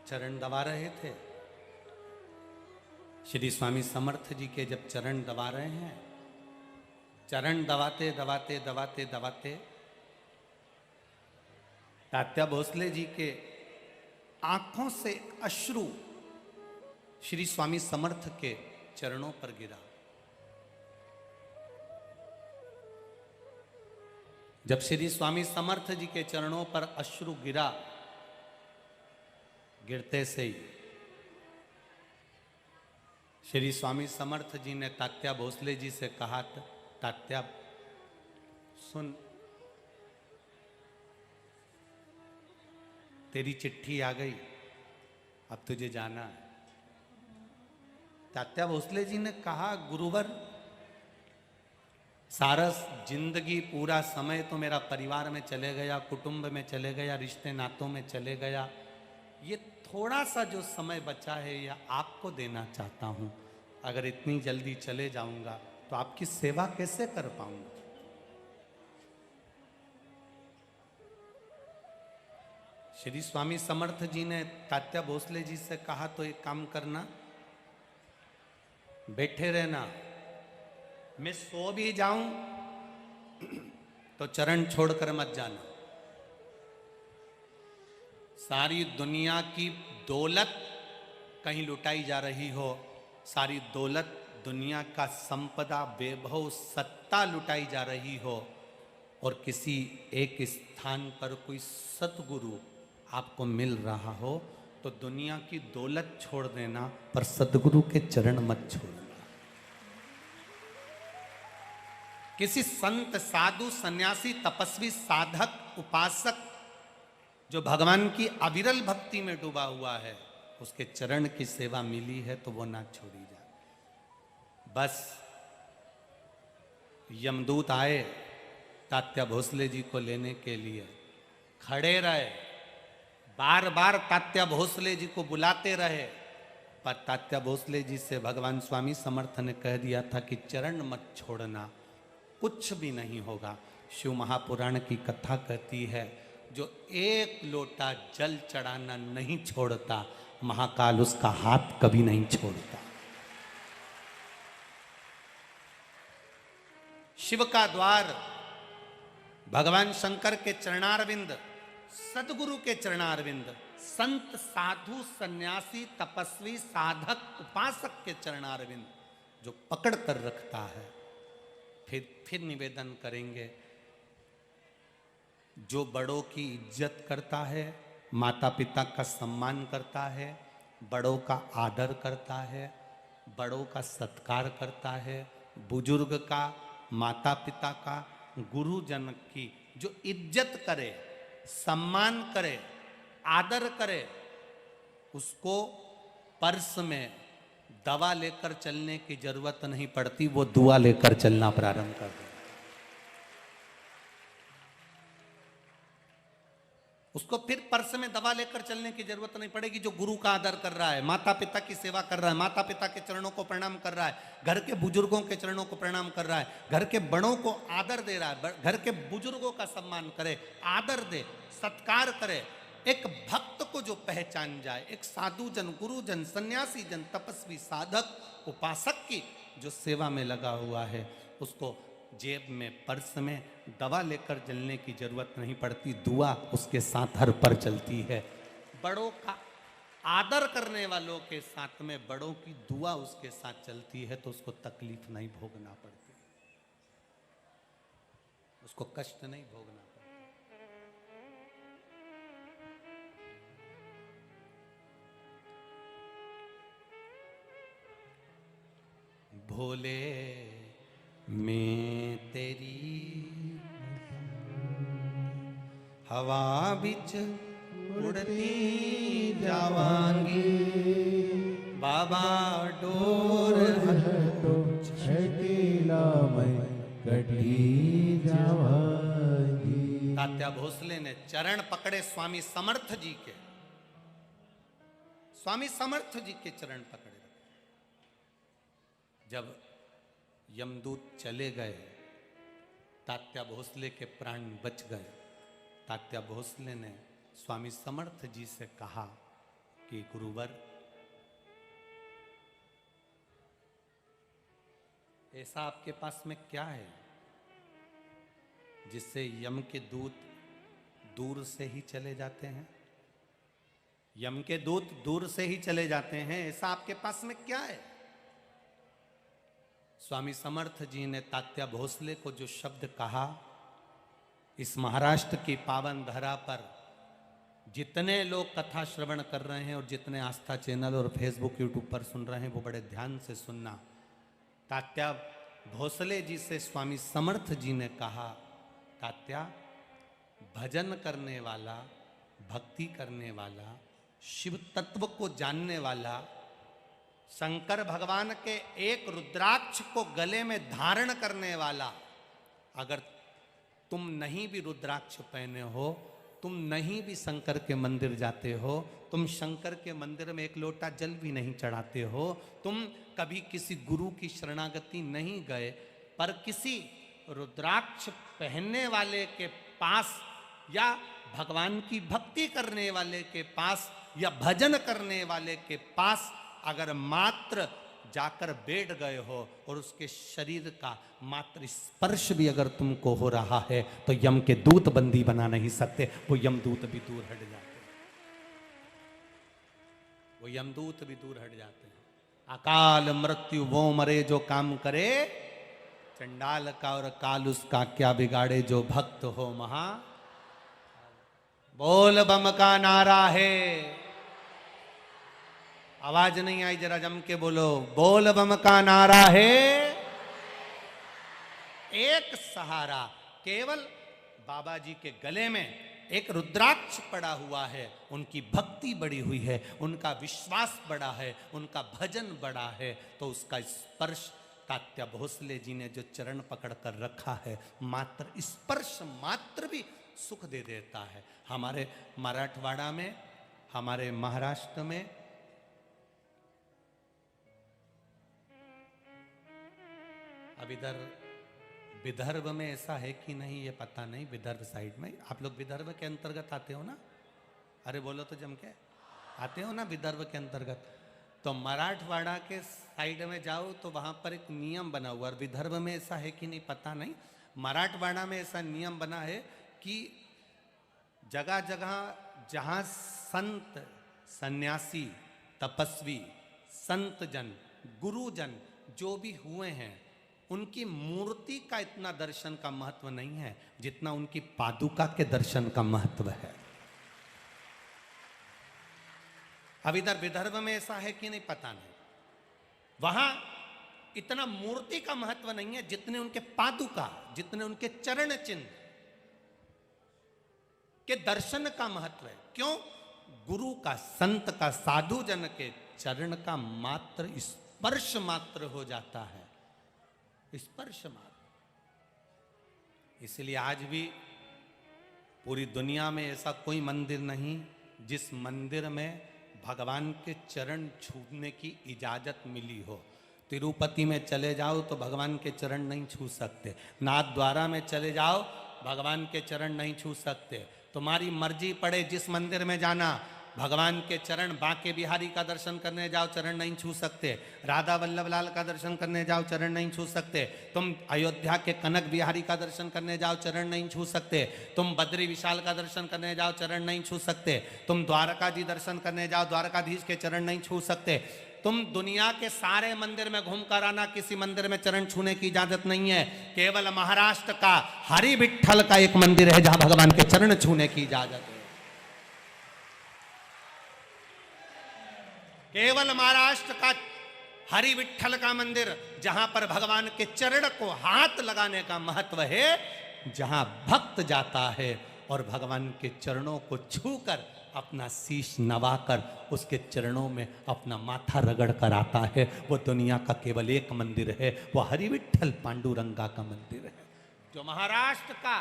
चरण दबा रहे थे, श्री स्वामी समर्थ जी के जब चरण दबा रहे हैं, चरण दबाते दबाते दबाते दबाते तात्या भोसले जी के आंखों से अश्रु श्री स्वामी समर्थ के चरणों पर गिरा। जब श्री स्वामी समर्थ जी के चरणों पर अश्रु गिरा, गिरते से ही श्री स्वामी समर्थ जी ने तात्या भोसले जी से कहा, तात्या सुन, तेरी चिट्ठी आ गई, अब तुझे जाना है। तात्या भोसले जी ने कहा, गुरुवर सारा जिंदगी पूरा समय तो मेरा परिवार में चले गया, कुटुंब में चले गया, रिश्ते नातों में चले गया, ये थोड़ा सा जो समय बचा है यह आपको देना चाहता हूं। अगर इतनी जल्दी चले जाऊंगा तो आपकी सेवा कैसे कर पाऊंगा। श्री स्वामी समर्थ जी ने तात्या भोसले जी से कहा, तो एक काम करना, बैठे रहना, मैं सो भी जाऊं तो चरण छोड़कर मत जाना। सारी दुनिया की दौलत कहीं लुटाई जा रही हो, सारी दौलत, दुनिया का संपदा, वैभव, सत्ता लुटाई जा रही हो, और किसी एक स्थान पर कोई सतगुरु आपको मिल रहा हो तो दुनिया की दौलत छोड़ देना, पर सदगुरु के चरण मत छोड़ना। किसी संत, साधु, सन्यासी, तपस्वी, साधक, उपासक जो भगवान की अविरल भक्ति में डूबा हुआ है, उसके चरण की सेवा मिली है तो वो ना छोड़ी जाए। बस यमदूत आए तात्या भोसले जी को लेने के लिए, खड़े रहे, बार बार तात्या भोसले जी को बुलाते रहे, पर तात्या भोसले जी से भगवान स्वामी समर्थ ने कह दिया था कि चरण मत छोड़ना, कुछ भी नहीं होगा। शिव महापुराण की कथा कहती है, जो एक लोटा जल चढ़ाना नहीं छोड़ता, महाकाल उसका हाथ कभी नहीं छोड़ता। शिव का द्वार भगवान शंकर के चरणारविंद, सदगुरु के चरणारविंद, संत, साधु, सन्यासी, तपस्वी, साधक, उपासक के चरणारविंद जो पकड़ कर रखता है। फिर निवेदन करेंगे, जो बड़ों की इज्जत करता है, माता पिता का सम्मान करता है, बड़ों का आदर करता है, बड़ों का सत्कार करता है, बुजुर्ग का, माता पिता का, गुरुजन की जो इज्जत करे, सम्मान करे, आदर करे, उसको पर्स में दवा लेकर चलने की जरूरत नहीं पड़ती, वो दुआ लेकर चलना प्रारंभ कर दे। उसको फिर पर्स में दवा लेकर चलने की जरूरत नहीं पड़ेगी। जो गुरु का आदर कर रहा है, माता पिता की सेवा कर रहा है, माता पिता के चरणों को प्रणाम कर रहा है, घर के बुजुर्गों के चरणों को प्रणाम कर रहा है, घर के बड़ों को आदर दे रहा है, घर के बुजुर्गों का सम्मान करे, आदर दे, सत्कार करे। एक भक्त को जो पहचान जाए, एक साधु जन, गुरुजन, सन्यासी जन, तपस्वी, साधक, उपासक की जो सेवा में लगा हुआ है, उसको जेब में, पर्स में दवा लेकर चलने की जरूरत नहीं पड़ती, दुआ उसके साथ हर पर चलती है। बड़ों का आदर करने वालों के साथ में बड़ों की दुआ उसके साथ चलती है, तो उसको तकलीफ नहीं भोगना पड़ती, उसको कष्ट नहीं भोगना पड़ता। भोले मैं तेरी हवा बिच उड़ती जावांगी, बाबा डोर हटो छठीला मैं कटी जावांगी। तात्या भोसले ने चरण पकड़े स्वामी समर्थ जी के, स्वामी समर्थ जी के चरण पकड़े। जब यमदूत चले गए, तात्या भोसले के प्राण बच गए। तात्या भोसले ने स्वामी समर्थ जी से कहा कि गुरुवर, ऐसा आपके पास में क्या है जिससे यम के दूत दूर से ही चले जाते हैं? यम के दूत दूर से ही चले जाते हैं, ऐसा आपके पास में क्या है? स्वामी समर्थ जी ने तात्या भोसले को जो शब्द कहा, इस महाराष्ट्र की पावन धरा पर जितने लोग कथा श्रवण कर रहे हैं और जितने आस्था चैनल और फेसबुक यूट्यूब पर सुन रहे हैं, वो बड़े ध्यान से सुनना। तात्या भोसले जी से स्वामी समर्थ जी ने कहा, तात्या, भजन करने वाला, भक्ति करने वाला, शिव तत्व को जानने वाला, शंकर भगवान के एक रुद्राक्ष को गले में धारण करने वाला, अगर तुम नहीं भी रुद्राक्ष पहने हो, तुम नहीं भी शंकर के मंदिर जाते हो, तुम शंकर के मंदिर में एक लोटा जल भी नहीं चढ़ाते हो, तुम कभी किसी गुरु की शरणागति नहीं गए, पर किसी रुद्राक्ष पहनने वाले के पास या भगवान की भक्ति करने वाले के पास या भजन करने वाले के पास अगर मात्र जाकर बैठ गए हो और उसके शरीर का मात्र स्पर्श भी अगर तुमको हो रहा है, तो यम के दूत बंदी बना नहीं सकते, वो यमदूत भी दूर हट जाते हैं, वो यमदूत भी दूर हट जाते हैं। अकाल मृत्यु वो मरे जो काम करे, चंडाल का और काल उसका क्या बिगाड़े, जो भक्त हो महा। बोल बम का नारा है। आवाज नहीं आई, जरा जम के बोलो, बोल बम का नारा है। एक सहारा, केवल बाबा जी के गले में एक रुद्राक्ष पड़ा हुआ है, उनकी भक्ति बड़ी हुई है, उनका विश्वास बड़ा है, उनका भजन बड़ा है, तो उसका स्पर्श तात्या भोसले जी ने जो चरण पकड़ कर रखा है, मात्र स्पर्श मात्र भी सुख दे देता है। हमारे मराठवाड़ा में, हमारे महाराष्ट्र में अब इधर विदर्भ में ऐसा है कि नहीं ये पता नहीं, विदर्भ साइड में, आप लोग विदर्भ के अंतर्गत आते हो ना? अरे बोलो तो जम के, आते हो ना विदर्भ के अंतर्गत? तो मराठवाड़ा के साइड में जाओ तो वहां पर एक नियम बना हुआ, और विदर्भ में ऐसा है कि नहीं पता नहीं, मराठवाड़ा में ऐसा नियम बना है कि जगह जगह जहां संत, सन्यासी, तपस्वी, संत जन, गुरुजन जो भी हुए हैं, उनकी मूर्ति का इतना दर्शन का महत्व नहीं है जितना उनकी पादुका के दर्शन का महत्व है। अब इधर विदर्भ में ऐसा है कि नहीं पता नहीं, वहां इतना मूर्ति का महत्व नहीं है जितने उनके पादुका, जितने उनके चरण चिन्ह के दर्शन का महत्व है। क्यों? गुरु का, संत का, साधु जन के चरण का मात्र स्पर्श मात्र हो जाता है, स्पर्श मात्र। इसलिए आज भी पूरी दुनिया में ऐसा कोई मंदिर नहीं जिस मंदिर में भगवान के चरण छूने की इजाजत मिली हो। तिरुपति में चले जाओ तो भगवान के चरण नहीं छू सकते, नाथ द्वारा में चले जाओ भगवान के चरण नहीं छू सकते। तुम्हारी मर्जी पड़े जिस मंदिर में जाना, भगवान के चरण, बांके बिहारी का दर्शन करने जाओ चरण नहीं छू सकते, राधा वल्लभ लाल का दर्शन करने जाओ चरण नहीं छू सकते, तुम अयोध्या के कनक बिहारी का दर्शन करने जाओ चरण नहीं छू सकते, तुम बद्री विशाल का दर्शन करने जाओ चरण नहीं छू सकते, तुम द्वारका जी दर्शन करने जाओ द्वारकाधीश के चरण नहीं छू सकते। तुम दुनिया के सारे मंदिर में घूम कर आना, किसी मंदिर में चरण छूने की इजाजत नहीं है। केवल महाराष्ट्र का हरि विठ्ठल का एक मंदिर है जहां भगवान के चरण छूने की इजाजत है। केवल महाराष्ट्र का हरि विठ्ठल का मंदिर जहां पर भगवान के चरण को हाथ लगाने का महत्व है, जहां भक्त जाता है और भगवान के चरणों को छूकर अपना शीश नवाकर उसके चरणों में अपना माथा रगड़ कर आता है, वो दुनिया का केवल एक मंदिर है, वो हरि विठ्ठल पांडुरंगा का मंदिर है। जो महाराष्ट्र का,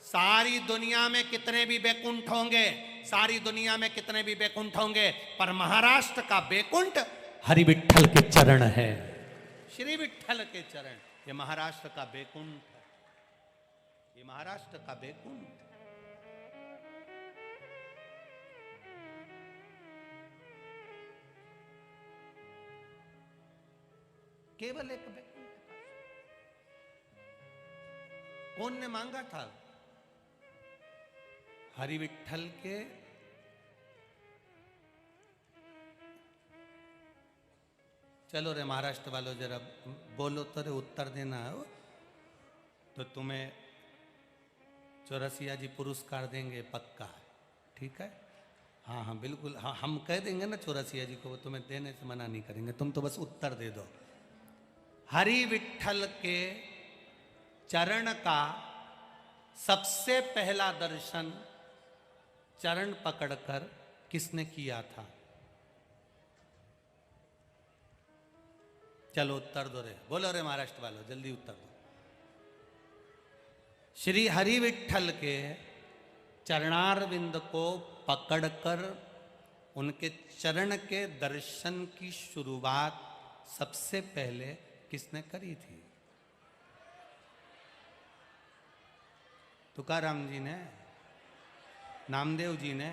सारी दुनिया में कितने भी बैकुंठ होंगे, सारी दुनिया में कितने भी बैकुंठ होंगे, पर महाराष्ट्र का बैकुंठ हरि विठ्ठल के चरण है, श्री विठ्ठल के चरण। ये महाराष्ट्र का बैकुंठ, ये महाराष्ट्र का बैकुंठ। केवल एक बैकुंठ था। कौन ने मांगा था? हरि विठ्ठल के चलो रे महाराष्ट्र वालों, जरा बोलो तो रे, उत्तर देना हो तो तुम्हें चौरसिया जी पुरस्कार देंगे पक्का, ठीक है? हाँ हाँ बिल्कुल, हाँ हम कह देंगे ना चौरसिया जी को, वो तुम्हें देने से मना नहीं करेंगे, तुम तो बस उत्तर दे दो। हरि विठ्ठल के चरण का सबसे पहला दर्शन चरण पकड़कर किसने किया था? चलो उत्तर दो रे, बोलो रे महाराष्ट्र वालों, जल्दी उत्तर दो। श्री हरि विठ्ठल के चरणारविंद को पकड़कर उनके चरण के दर्शन की शुरुआत सबसे पहले किसने करी थी? तुकाराम जी ने, नामदेव जी ने,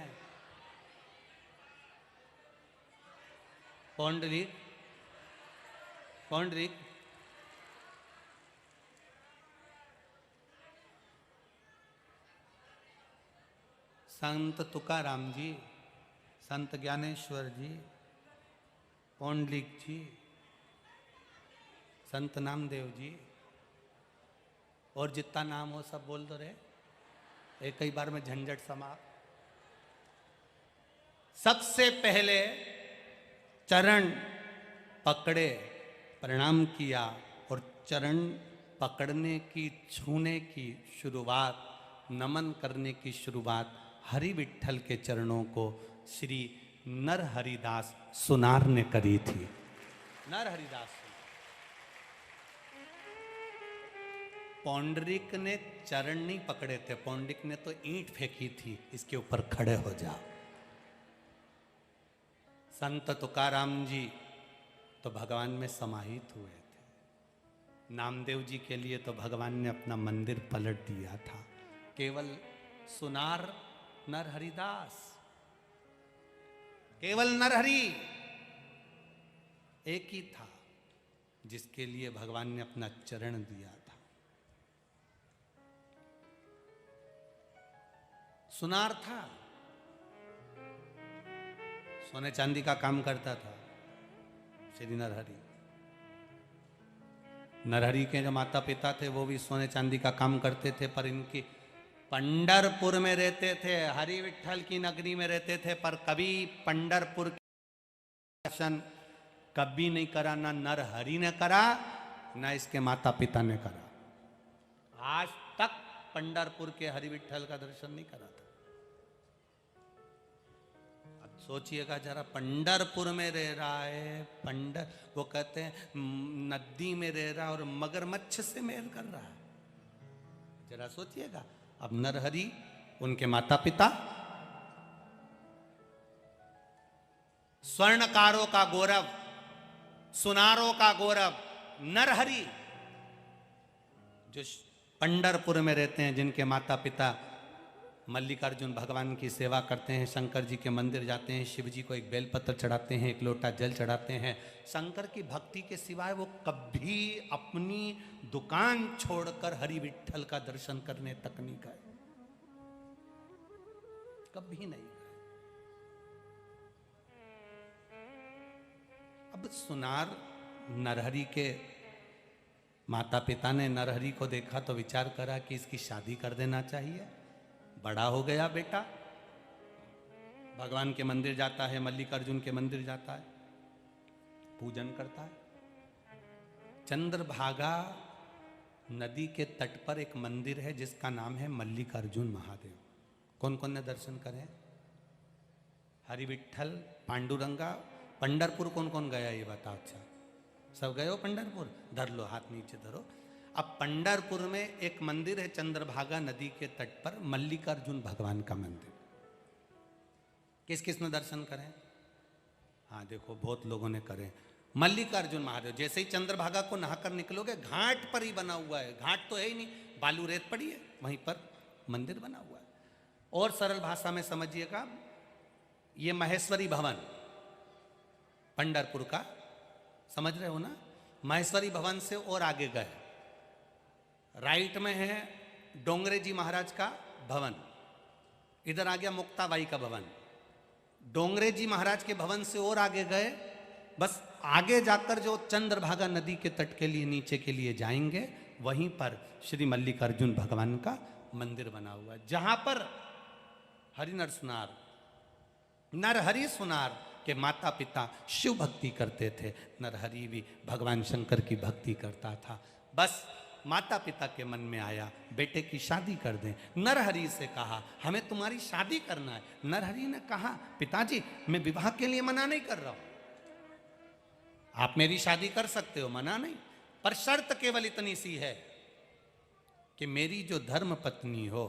पौंडरिक, पौंडरिक, संत तुकाराम जी, संत ज्ञानेश्वर जी, पौंडलिक जी, संत नामदेव जी, और जितना नाम हो सब बोल दो रे, एक ही बार में झंझट समाप्त। सबसे पहले चरण पकड़े, प्रणाम किया और चरण पकड़ने की, छूने की शुरुआत, नमन करने की शुरुआत हरि विट्ठल के चरणों को श्री नरहरिदास सुनार ने करी थी। नरहरिदास पौंडरिक ने चरण नहीं पकड़े थे, पौंडरिक ने तो ईंट फेंकी थी, इसके ऊपर खड़े हो जाओ। संत तुकाराम जी तो भगवान में समाहित हुए थे। नामदेव जी के लिए तो भगवान ने अपना मंदिर पलट दिया था। केवल सुनार नरहरिदास, केवल नरहरि एक ही था जिसके लिए भगवान ने अपना चरण दिया था। सुनार था, सोने चांदी का काम करता था श्री नरहरि। नरहरि के जो माता पिता थे वो भी सोने चांदी का काम करते थे, पर इनकी पंढरपुर में रहते थे, हरि विट्ठल की नगरी में रहते थे, पर कभी पंढरपुर के दर्शन कभी नहीं करा, ना नरहरि ने करा ना इसके माता पिता ने करा। आज तक पंढरपुर के हरि विट्ठल का दर्शन नहीं करा था। अब सोचिएगा जरा, पंढरपुर में रह रहा है, वो कहते हैं नदी में रह रहा है और मगरमच्छ से मेल कर रहा है। जरा सोचिएगा। अब नरहरि, उनके माता पिता स्वर्णकारों का गौरव, सुनारों का गौरव नरहरि, जो पंढरपुर में रहते हैं, जिनके माता पिता मल्लिकार्जुन भगवान की सेवा करते हैं, शंकर जी के मंदिर जाते हैं, शिव जी को एक बेलपत्र चढ़ाते हैं, एक लोटा जल चढ़ाते हैं। शंकर की भक्ति के सिवाय वो कभी अपनी दुकान छोड़कर हरि विट्ठल का दर्शन करने तक नहीं गए, कभी नहीं गए। अब सुनार नरहरि के माता पिता ने नरहरि को देखा तो विचार करा कि इसकी शादी कर देना चाहिए। बड़ा हो गया बेटा, भगवान के मंदिर जाता है, मल्लिकार्जुन के मंदिर जाता है, पूजन करता है। चंद्रभागा नदी के तट पर एक मंदिर है जिसका नाम है मल्लिकार्जुन महादेव। कौन कौन ने दर्शन करे? हरि विट्ठल, पांडुरंगा। पंढरपुर कौन कौन गया ये बताओ। अच्छा, सब गए हो पंढरपुर? धर लो, हाथ नीचे धरो। अब पंढरपुर में एक मंदिर है चंद्रभागा नदी के तट पर, मल्लिकार्जुन भगवान का मंदिर। किस किस ने दर्शन करें? हाँ देखो, बहुत लोगों ने करे। मल्लिकार्जुन महादेव, जैसे ही चंद्रभागा को नहाकर निकलोगे घाट पर ही बना हुआ है। घाट तो है ही नहीं, बालू रेत पड़ी है, वहीं पर मंदिर बना हुआ है। और सरल भाषा में समझिएगा, ये महेश्वरी भवन पंढरपुर का, समझ रहे हो ना? महेश्वरी भवन से और आगे गए, राइट में है डोंगरे जी महाराज का भवन, इधर आ गया मुक्ताबाई का भवन। डोंगरे जी महाराज के भवन से और आगे गए, बस आगे जाकर जो चंद्रभागा नदी के तट के लिए नीचे के लिए जाएंगे, वहीं पर श्री मल्लिकार्जुन भगवान का मंदिर बना हुआ है, जहां पर हरि नरहरि सुनार के माता पिता शिव भक्ति करते थे। नरहरि भी भगवान शंकर की भक्ति करता था। बस माता पिता के मन में आया बेटे की शादी कर दें। नरहरि से कहा हमें तुम्हारी शादी करना है। नरहरि ने कहा पिताजी मैं विवाह के लिए मना नहीं कर रहा हूं, आप मेरी शादी कर सकते हो, मना नहीं, पर शर्त केवल इतनी सी है कि मेरी जो धर्म पत्नी हो,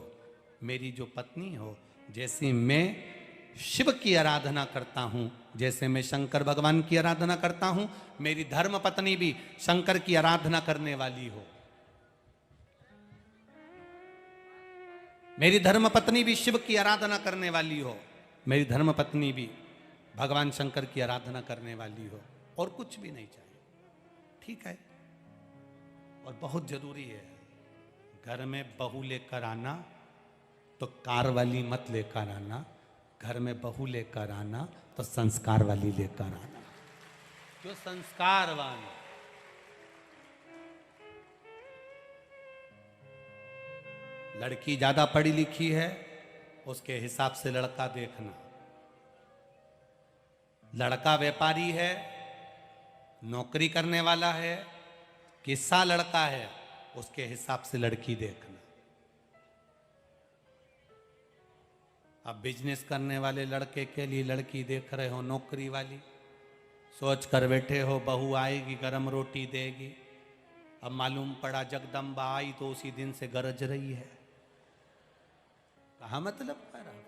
मेरी जो पत्नी हो, जैसे मैं शिव की आराधना करता हूं, जैसे मैं शंकर भगवान की आराधना करता हूं, मेरी धर्म पत्नी भी शंकर की आराधना करने वाली हो। मेरी धर्म पत्नी भी शिव की आराधना करने वाली हो, मेरी धर्म पत्नी भी भगवान शंकर की आराधना करने वाली हो, और कुछ भी नहीं चाहिए। ठीक है? और बहुत जरूरी है, घर में बहू लेकर आना तो कार वाली मत लेकर आना, घर में बहू लेकर आना तो संस्कार वाली लेकर आना, जो संस्कारवान। लड़की ज्यादा पढ़ी लिखी है, उसके हिसाब से लड़का देखना। लड़का व्यापारी है, नौकरी करने वाला है, किस्सा लड़का है, उसके हिसाब से लड़की देखना। अब बिजनेस करने वाले लड़के के लिए लड़की देख रहे हो नौकरी वाली, सोच कर बैठे हो बहू आएगी गरम रोटी देगी। अब मालूम पड़ा जगदम्बा आई तो उसी दिन से गरज रही है। कहा मतलब कर रहा।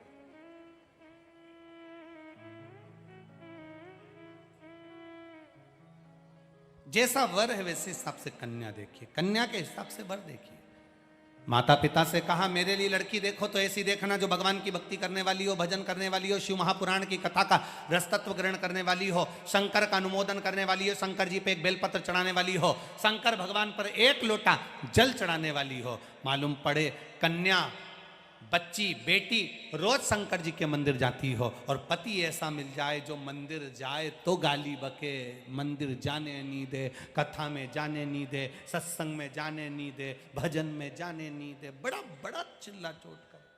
जैसा वर है वैसे हिसाब से कन्या देखिए, कन्या के हिसाब से वर देखिए। माता पिता से कहा मेरे लिए लड़की देखो तो ऐसी देखना जो भगवान की भक्ति करने वाली हो, भजन करने वाली हो, शिव महापुराण की कथा का रसतत्व ग्रहण करने वाली हो, शंकर का अनुमोदन करने वाली हो, शंकर जी पे एक बेलपत्र चढ़ाने वाली हो, शंकर भगवान पर एक लोटा जल चढ़ाने वाली हो। मालूम पड़े कन्या, बच्ची, बेटी रोज शंकर जी के मंदिर जाती हो और पति ऐसा मिल जाए जो मंदिर जाए तो गाली बके, मंदिर जाने नहीं दे, कथा में जाने नहीं दे, सत्संग में जाने नहीं दे, भजन में जाने नहीं दे, बड़ा बड़ा चिल्ला चोट करे,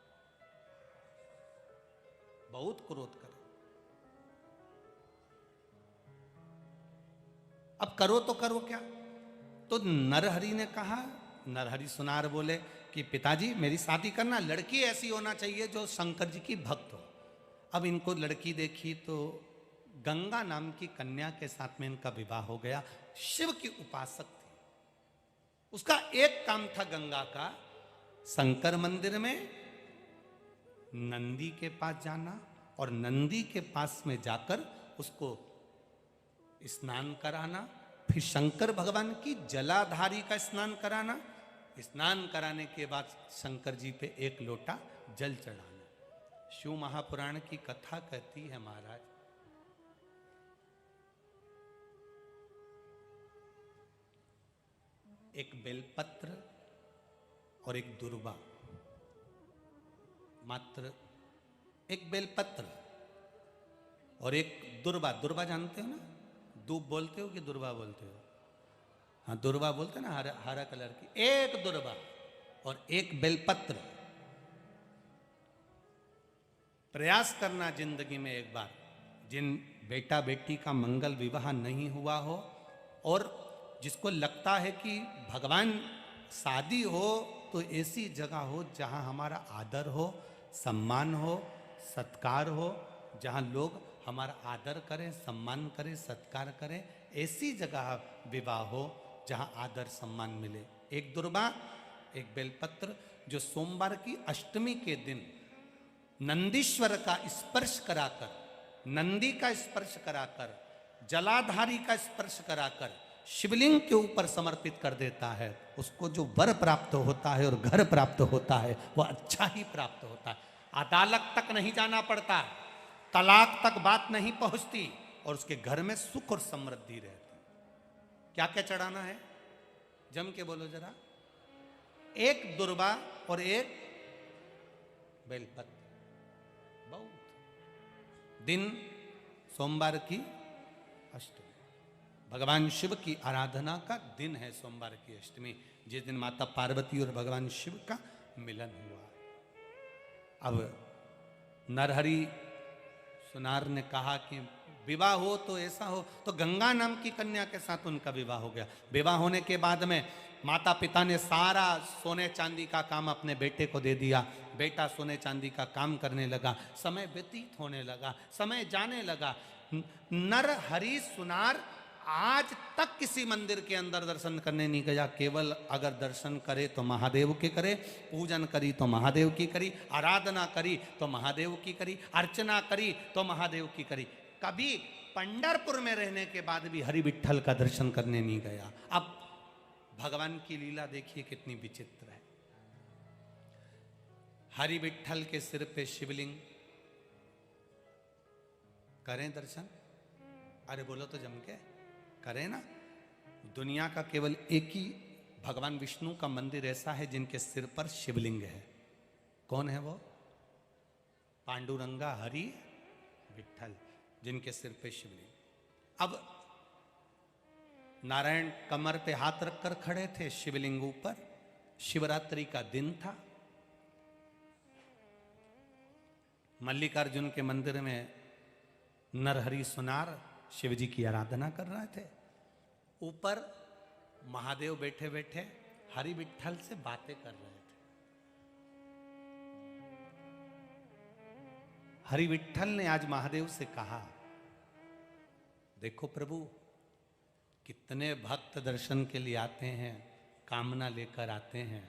बहुत क्रोध करे। अब करो तो करो क्या? तो नरहरि ने कहा, नरहरि सुनार बोले कि पिताजी मेरी शादी करना, लड़की ऐसी होना चाहिए जो शंकर जी की भक्त हो। अब इनको लड़की देखी तो गंगा नाम की कन्या के साथ में इनका विवाह हो गया। शिव की उपासक थी, उसका एक काम था गंगा का, शंकर मंदिर में नंदी के पास जाना और नंदी के पास में जाकर उसको स्नान कराना, फिर शंकर भगवान की जलाधारी का स्नान कराना, स्नान कराने के बाद शंकर जी पे एक लोटा जल चढ़ाना। शिव महापुराण की कथा कहती है महाराज, एक बेलपत्र और एक दुर्वा, मात्र एक बेलपत्र और एक दुर्वा। दुर्वा जानते हो ना, दूब बोलते हो कि दुर्वा बोलते हो? हाँ दुर्वा बोलते ना, हरा हरा कलर की। एक दुर्वा और एक बेलपत्र। प्रयास करना जिंदगी में एक बार, जिन बेटा बेटी का मंगल विवाह नहीं हुआ हो और जिसको लगता है कि भगवान शादी हो तो ऐसी जगह हो जहाँ हमारा आदर हो, सम्मान हो, सत्कार हो, जहाँ लोग हमारा आदर करें, सम्मान करें, सत्कार करें, ऐसी जगह विवाह हो जहाँ आदर सम्मान मिले। एक दुर्वा, एक बेलपत्र, जो सोमवार की अष्टमी के दिन नंदीश्वर का स्पर्श कराकर, नंदी का स्पर्श कराकर, जलाधारी का स्पर्श कराकर शिवलिंग के ऊपर समर्पित कर देता है, उसको जो वर प्राप्त होता है और घर प्राप्त होता है वो अच्छा ही प्राप्त होता है। अदालत तक नहीं जाना पड़ता, तलाक तक बात नहीं पहुंचती और उसके घर में सुख और समृद्धि रहती। क्या क्या चढ़ाना है जम के बोलो जरा? एक दुर्वा और एक बेलपत्र। बहुत दिन सोमवार की अष्टमी, भगवान शिव की आराधना का दिन है सोमवार की अष्टमी, जिस दिन माता पार्वती और भगवान शिव का मिलन हुआ। अब नरहरि सुनार ने कहा कि विवाह हो तो ऐसा हो, तो गंगा नाम की कन्या के साथ उनका विवाह हो गया। विवाह होने के बाद में माता पिता ने सारा सोने चांदी का काम अपने बेटे को दे दिया। बेटा सोने चांदी का काम करने लगा, समय व्यतीत होने लगा, समय जाने लगा। नरहरि सुनार आज तक किसी मंदिर के अंदर दर्शन करने नहीं गया। केवल अगर दर्शन करे तो महादेव के करे, पूजन करी तो महादेव की करी, आराधना करी तो महादेव की करी, अर्चना करी तो महादेव की करी। कभी पंढरपुर में रहने के बाद भी हरि विठ्ठल का दर्शन करने नहीं गया। अब भगवान की लीला देखिए कितनी विचित्र है। हरि विठ्ठल के सिर पे शिवलिंग, करें दर्शन? अरे बोलो तो जम के करें ना। दुनिया का केवल एक ही भगवान विष्णु का मंदिर ऐसा है जिनके सिर पर शिवलिंग है। कौन है वो? पांडुरंगा हरि विठ्ठल, जिनके सिर पे शिवलिंग। अब नारायण कमर पे हाथ रखकर खड़े थे शिवलिंग ऊपर, शिवरात्रि का दिन था। मल्लिकार्जुन के मंदिर में नरहरि सुनार शिव जी की आराधना कर रहे थे। ऊपर महादेव बैठे बैठे हरि विठ्ठल से बातें कर रहे थे। हरि विठ्ठल ने आज महादेव से कहा, देखो प्रभु, कितने भक्त दर्शन के लिए आते हैं, कामना लेकर आते हैं,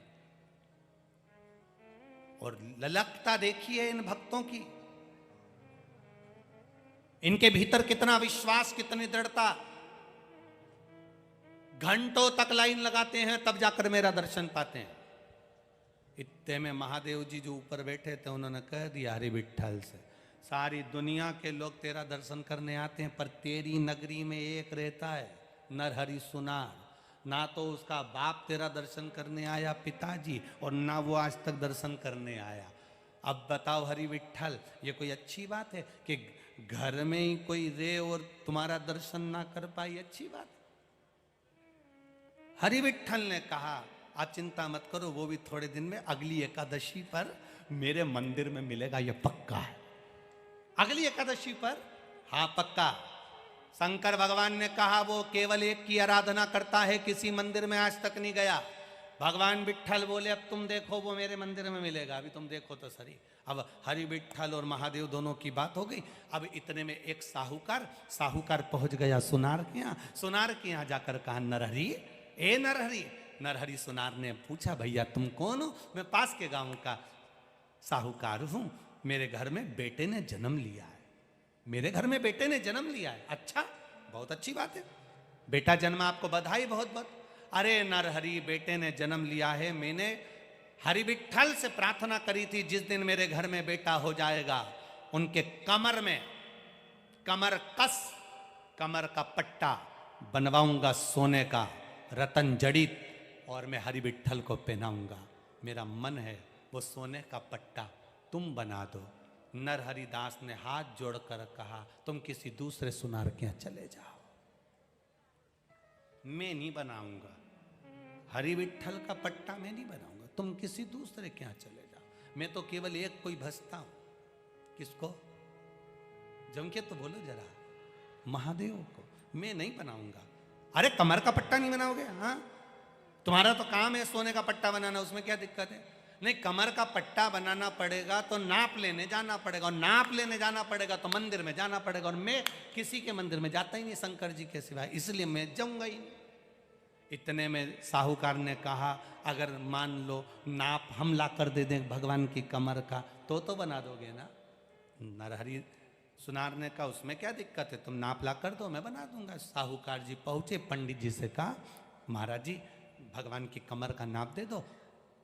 और ललकता देखिए इन भक्तों की, इनके भीतर कितना विश्वास, कितनी दृढ़ता। घंटों तक लाइन लगाते हैं तब जाकर मेरा दर्शन पाते हैं। इतने में महादेव जी जो ऊपर बैठे थे उन्होंने कह दिया हरि विठ्ठल से, सारी दुनिया के लोग तेरा दर्शन करने आते हैं, पर तेरी नगरी में एक रहता है नरहरि सुनार। ना तो उसका बाप तेरा दर्शन करने आया पिताजी, और ना वो आज तक दर्शन करने आया। अब बताओ हरि विठ्ठल, ये कोई अच्छी बात है कि घर में ही कोई रे और तुम्हारा दर्शन ना कर पाई? अच्छी बात। हरि विठ्ठल ने कहा, आप चिंता मत करो, वो भी थोड़े दिन में अगली एकादशी पर मेरे मंदिर में मिलेगा, ये पक्का है। अगली एकादशी पर? हाँ पक्का। शंकर भगवान ने कहा वो केवल एक की आराधना करता है, किसी मंदिर में आज तक नहीं गया। भगवान विठ्ठल बोले अब तुम देखो वो मेरे मंदिर में मिलेगा, अभी तुम देखो तो सही। अब हरि विठ्ठल और महादेव दोनों की बात हो गई। अब इतने में एक साहूकार पहुंच गया सुनार के यहाँ। सुनार के यहाँ जाकर कहा, नरहरि, ए नरहरि। नरहरि सुनार ने पूछा, भैया तुम कौन हो? मैं पास के गांव का साहूकार हूं, मेरे घर में बेटे ने जन्म लिया है। मेरे घर में बेटे ने जन्म लिया है? अच्छा, बहुत अच्छी बात है, बेटा जन्मा, आपको बधाई बहुत बहुत। अरे नरहरि, बेटे ने जन्म लिया है, मैंने हरि विठ्ठल से प्रार्थना करी थी जिस दिन मेरे घर में बेटा हो जाएगा उनके कमर में कमर का पट्टा बनवाऊंगा सोने का, रतन जड़ित, और मैं हरि विठ्ठल को पहनाऊंगा। मेरा मन है वो सोने का पट्टा तुम बना दो। नरहरि दास ने हाथ जोड़कर कहा, तुम किसी दूसरे सुनार के यहाँ चले जाओ, मैं नहीं बनाऊंगा हरि विठ्ठल का पट्टा, मैं नहीं बनाऊंगा, तुम किसी दूसरे के यहाँ चले जाओ। मैं तो केवल एक कोई भजता हूं। किसको? जम के तो बोलो जरा, महादेव को। मैं नहीं बनाऊंगा। अरे कमर का पट्टा नहीं बनाओगे? हाँ, तुम्हारा तो काम है सोने का पट्टा बनाना, उसमें क्या दिक्कत है? नहीं, कमर का पट्टा बनाना पड़ेगा तो नाप लेने जाना पड़ेगा, और नाप लेने जाना पड़ेगा तो मंदिर में जाना पड़ेगा, और मैं किसी के मंदिर में जाता ही नहीं शंकर जी के सिवाय, इसलिए मैं जाऊंगा ही नहीं। इतने में साहूकार ने कहा, अगर मान लो नाप हम ला कर दे दें भगवान की कमर का तो बना दोगे ना? नरहरि सुनार ने कहा, उसमें क्या दिक्कत है, तुम नाप ला कर दो, मैं बना दूंगा। साहूकार जी पहुंचे, पंडित जी से कहा, महाराज जी भगवान की कमर का नाप दे दो।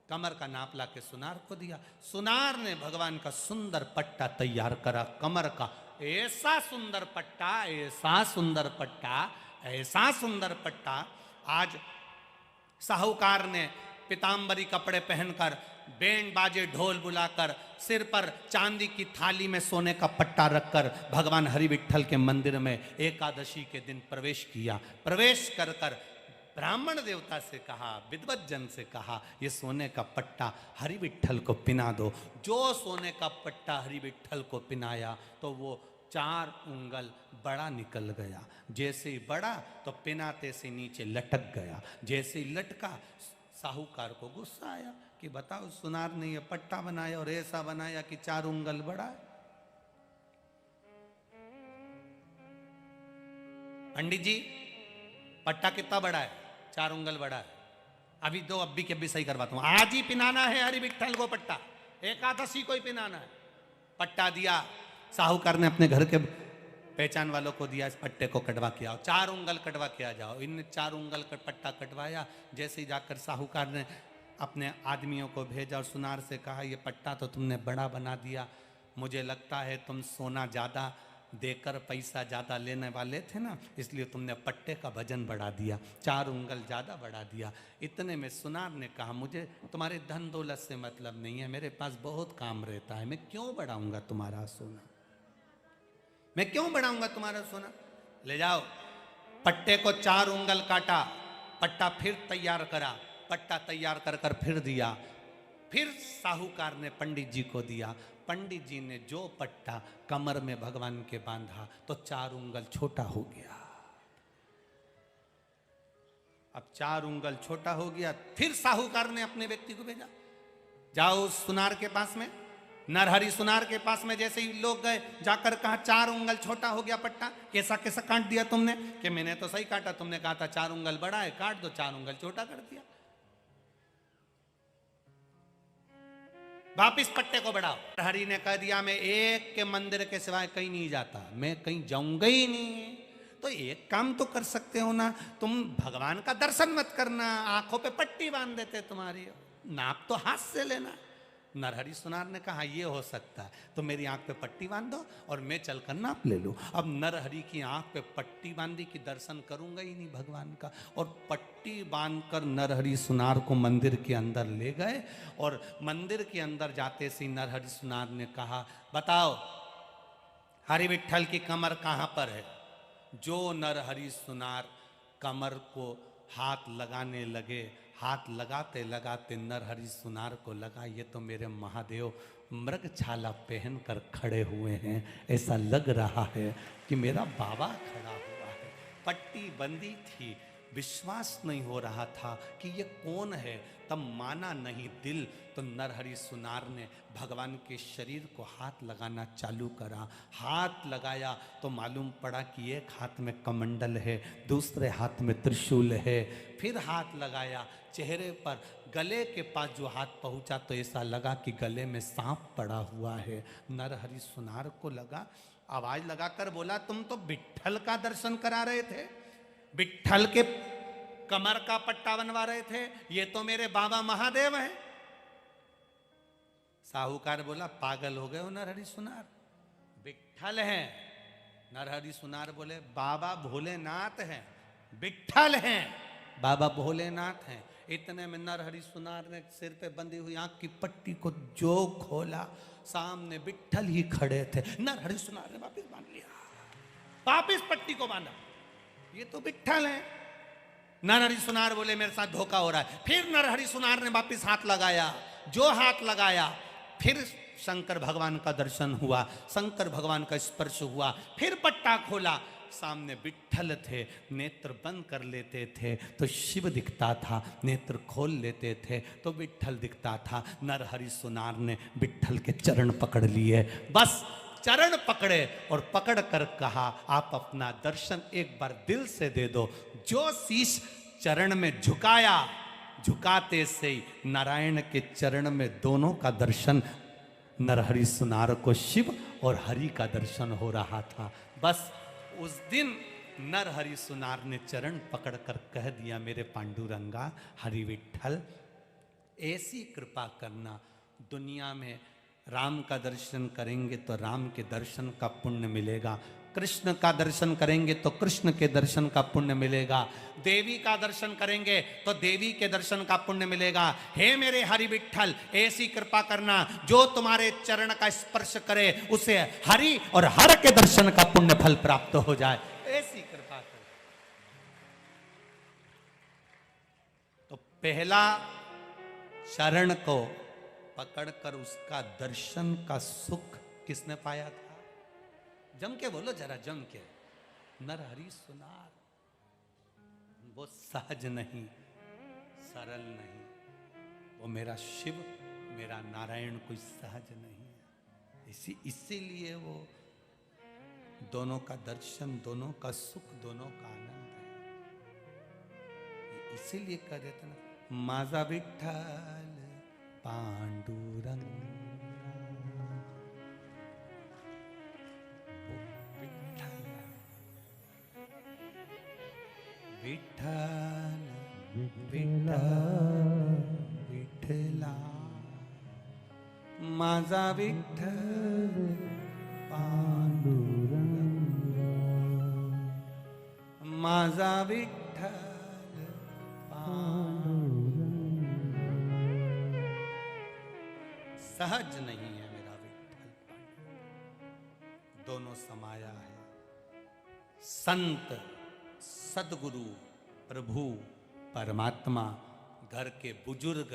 कमर का नाप ला के सुनार को दिया। सुनार ने भगवान का सुंदर पट्टा तैयार करा कमर का। ऐसा सुंदर पट्टा, ऐसा सुंदर पट्टा, ऐसा सुंदर पट्टा। आज साहूकार ने पीतांबरी कपड़े पहनकर, बैंड बाजे ढोल बुलाकर, सिर पर चांदी की थाली में सोने का पट्टा रखकर भगवान हरि विठ्ठल के मंदिर में एकादशी के दिन प्रवेश किया। प्रवेश कर कर ब्राह्मण देवता से कहा, विद्वत जन से कहा, ये सोने का पट्टा हरि विठ्ठल को पिना दो। जो सोने का पट्टा हरि विठ्ठल को पिनाया तो वो 4 उंगल बड़ा निकल गया। जैसे ही बड़ा तो पिनाते से नीचे लटक गया। जैसे ही लटका, साहूकार को गुस्सा आया कि बताओ सुनार ने ये पट्टा बनाया और ऐसा बनाया कि 4 उंगल बड़ा है। पंडित जी पट्टा कितना बड़ा है? 4 उंगल बड़ा है। अभी दो अब्बी के अब्बी सही करवाता हूं। आज ही पिनाना है हरि विठ्ठल को पट्टा, एकादशी को ही पिनाना है। पट्टा दिया, साहूकार ने अपने घर के पहचान वालों को दिया, इस पट्टे को कटवा के आओ, 4 उंगल कटवा के आ जाओ। इन 4 उंगल का पट्टा कटवाया। जैसे ही जाकर साहूकार ने अपने आदमियों को भेजा और सुनार से कहा, ये पट्टा तो तुमने बड़ा बना दिया, मुझे लगता है तुम सोना ज़्यादा देकर पैसा ज़्यादा लेने वाले थे ना, इसलिए तुमने पट्टे का वजन बढ़ा दिया, 4 उंगल ज़्यादा बढ़ा दिया। इतने में सुनार ने कहा, मुझे तुम्हारे धन दौलत से मतलब नहीं है, मेरे पास बहुत काम रहता है, मैं क्यों बढ़ाऊंगा तुम्हारा सोना, मैं क्यों बढ़ाऊंगा तुम्हारा सोना। ले जाओ। पट्टे को 4 उंगल काटा, पट्टा फिर तैयार करा, पट्टा तैयार कर कर फिर दिया। फिर साहूकार ने पंडित जी को दिया। पंडित जी ने जो पट्टा कमर में भगवान के बांधा तो 4 उंगल छोटा हो गया। अब 4 उंगल छोटा हो गया। फिर साहूकार ने अपने व्यक्ति को भेजा, जाओ सुनार के पास में, नरहरि सुनार के पास में। जैसे ही लोग गए, जाकर कहा 4 उंगल छोटा हो गया पट्टा, कैसा कैसा काट दिया तुमने? कि मैंने तो सही काटा, तुमने कहा था 4 उंगल बड़ा है, काट दो, 4 उंगल छोटा कर दिया। वापिस पट्टे को बढ़ाओ। हरि ने कह दिया मैं एक के मंदिर के सिवाय कहीं नहीं जाता, मैं कहीं जाऊंगा ही नहीं। तो एक काम तो कर सकते हो ना, तुम भगवान का दर्शन मत करना, आंखों पे पट्टी बांध देते तुम्हारी, नाप तो हाथ से लेना। नरहरि सुनार ने कहा ये हो सकता है, तो मेरी आंख पे पट्टी बांध दो और मैं चलकर नाप ले लूं। अब नरहरि की आंख पे पट्टी बांधी कि दर्शन करूंगा ही नहीं भगवान का, और पट्टी बांधकर नरहरि सुनार को मंदिर के अंदर ले गए। और मंदिर के अंदर जाते से नरहरि सुनार ने कहा बताओ हरि विठ्ठल की कमर कहां पर है? जो नरहरि सुनार कमर को हाथ लगाने लगे, हाथ लगाते लगाते नरहरि सुनार को लगा ये तो मेरे महादेव मृगछाला पहन कर खड़े हुए हैं, ऐसा लग रहा है कि मेरा बाबा खड़ा हुआ है। पट्टी बंदी थी, विश्वास नहीं हो रहा था कि ये कौन है। तब माना नहीं दिल, तो नरहरि सुनार ने भगवान के शरीर को हाथ लगाना चालू करा। हाथ लगाया तो मालूम पड़ा कि एक हाथ में कमंडल है, दूसरे हाथ में त्रिशूल है। फिर हाथ लगाया चेहरे पर, गले के पास जो हाथ पहुंचा तो ऐसा लगा कि गले में सांप पड़ा हुआ है। नरहरि सुनार को लगा, आवाज लगाकर बोला तुम तो विठ्ठल का दर्शन करा रहे थे, विठ्ठल के कमर का पट्टा बनवा रहे थे, ये तो मेरे बाबा महादेव हैं। साहूकार बोला पागल हो गए हो नरहरि सुनार, विठ्ठल हैं। नरहरि सुनार बोले बाबा भोलेनाथ हैं, विठ्ठल हैं, बाबा भोलेनाथ हैं। इतने में नरहरि सुनार ने सिर पे बंधी हुई आंख की पट्टी को जो खोला, सामने विठ्ठल ही खड़े थे। नरहरि सुनार ने वापिस बांध लिया, वापिस पट्टी को बांधा, ये तो विठ्ठल हैं। नरहरि सुनार बोले मेरे साथ धोखा हो रहा है। फिर नरहरि सुनार ने वापिस हाथ लगाया, जो हाथ लगाया फिर शंकर भगवान का दर्शन हुआ, शंकर भगवान का स्पर्श हुआ। फिर पट्टा खोला, सामने विठ्ठल थे, नेत्र बंद कर लेते थे तो शिव दिखता था, नेत्र खोल लेते थे तो विठ्ठल दिखता था। नरहरि सुनार ने विठ्ठल के चरण पकड़ लिए, बस चरण पकड़े और पकड़ कर कहा आप अपना दर्शन एक बार दिल से दे दो। जो शीश चरण में झुकाया, झुकाते से ही नारायण के चरण में दोनों का दर्शन, नरहरि सुनार को शिव और हरि का दर्शन हो रहा था। बस उस दिन नरहरि सुनार ने चरण पकड़कर कह दिया मेरे पांडुरंगा हरि विठ्ठल ऐसी कृपा करना, दुनिया में राम का दर्शन करेंगे तो राम के दर्शन का पुण्य मिलेगा, कृष्ण का दर्शन करेंगे तो कृष्ण के दर्शन का पुण्य मिलेगा, देवी का दर्शन करेंगे तो देवी के दर्शन का पुण्य मिलेगा। हे मेरे हरि विठ्ठल ऐसी कृपा करना, जो तुम्हारे चरण का स्पर्श करे उसे हरि और हर के दर्शन का पुण्य फल प्राप्त हो जाए, ऐसी कृपा कर। तो पहला शरण को पकड़कर उसका दर्शन का सुख किसने पाया था? जम के बोलो जरा, जम के। नरहरि सुनार। वो सहज नहीं, सरल नहीं, वो मेरा शिव मेरा नारायण कोई सहज नहीं है। इसीलिए वो दोनों का दर्शन, दोनों का सुख, दोनों का आनंद है। इसीलिए कह देते ना माझा विठ्ठल पांडुरंग, विठ्ठल विठ्ठल विठ्ठला, माझा विठ्ठल पांडुरंग, माझा विठ्ठल पांडुरंग। सहज नहीं है मेरा विठ्ठल, दोनों समाया है। संत, सदगुरु, प्रभु, परमात्मा, घर के बुजुर्ग,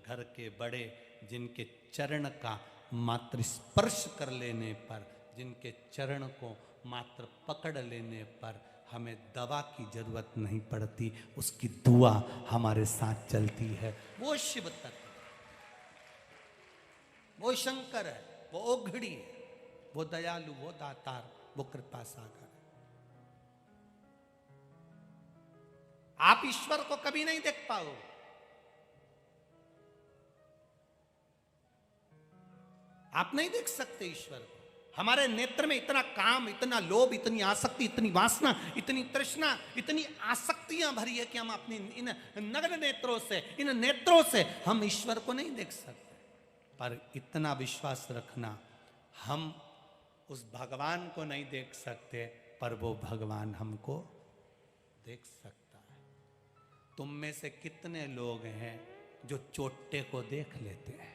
घर के बड़े, जिनके चरण का मात्र स्पर्श कर लेने पर, जिनके चरण को मात्र पकड़ लेने पर हमें दवा की जरूरत नहीं पड़ती, उसकी दुआ हमारे साथ चलती है। वो शिव तत्व, वो शंकर है, वो ओघड़ी है, वो दयालु, वो दातार, वो कृपा सागर है। आप ईश्वर को कभी नहीं देख पाओ। आप नहीं देख सकते ईश्वर को। हमारे नेत्र में इतना काम, इतना लोभ, इतनी आसक्ति, इतनी वासना, इतनी तृष्णा, इतनी आसक्तियां भरी है कि हम अपनी इन नग्न नेत्रों से, इन नेत्रों से हम ईश्वर को नहीं देख सकते। पर इतना विश्वास रखना, हम उस भगवान को नहीं देख सकते, पर वो भगवान हमको देख सकता है। तुम में से कितने लोग हैं जो चोटे को देख लेते हैं?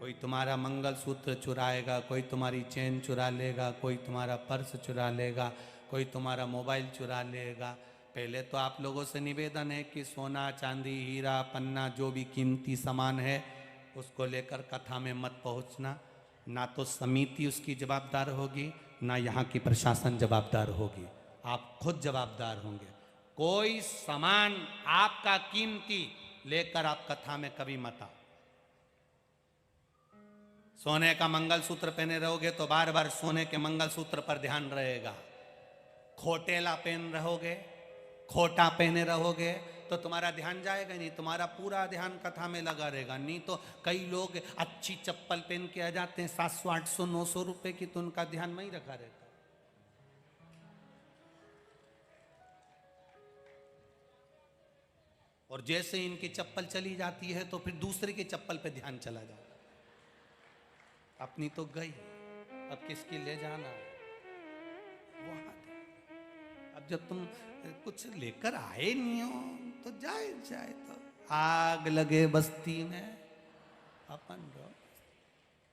कोई तुम्हारा मंगलसूत्र चुराएगा, कोई तुम्हारी चेन चुरा लेगा, कोई तुम्हारा पर्स चुरा लेगा, कोई तुम्हारा मोबाइल चुरा लेगा। पहले तो आप लोगों से निवेदन है कि सोना, चांदी, हीरा, पन्ना, जो भी कीमती सामान है उसको लेकर कथा में मत पहुंचना। ना तो समिति उसकी जवाबदार होगी, ना यहाँ की प्रशासन जवाबदार होगी, आप खुद जवाबदार होंगे। कोई सामान आपका कीमती लेकर आप कथा में कभी मत आओ। सोने का मंगलसूत्र पहने रहोगे तो बार बार सोने के मंगलसूत्र पर ध्यान रहेगा। खोटेला पहन रहोगे, खोटा पहने रहोगे तो तुम्हारा ध्यान जाएगा नहीं, तुम्हारा पूरा ध्यान कथा में लगा रहेगा। नहीं तो कई लोग अच्छी चप्पल पहन के आ जाते हैं 700, 800, 900 रुपए की, तो उनका ध्यान वहीं रखा रहता है। और जैसे इनकी चप्पल चली जाती है तो फिर दूसरे की चप्पल पे ध्यान चला जाता है। अपनी तो गई, अब किसकी ले जाना है वहां। अब जब तुम कुछ लेकर आए नहीं हो तो जाए तो आग लगे बस्ती में अपन रहो।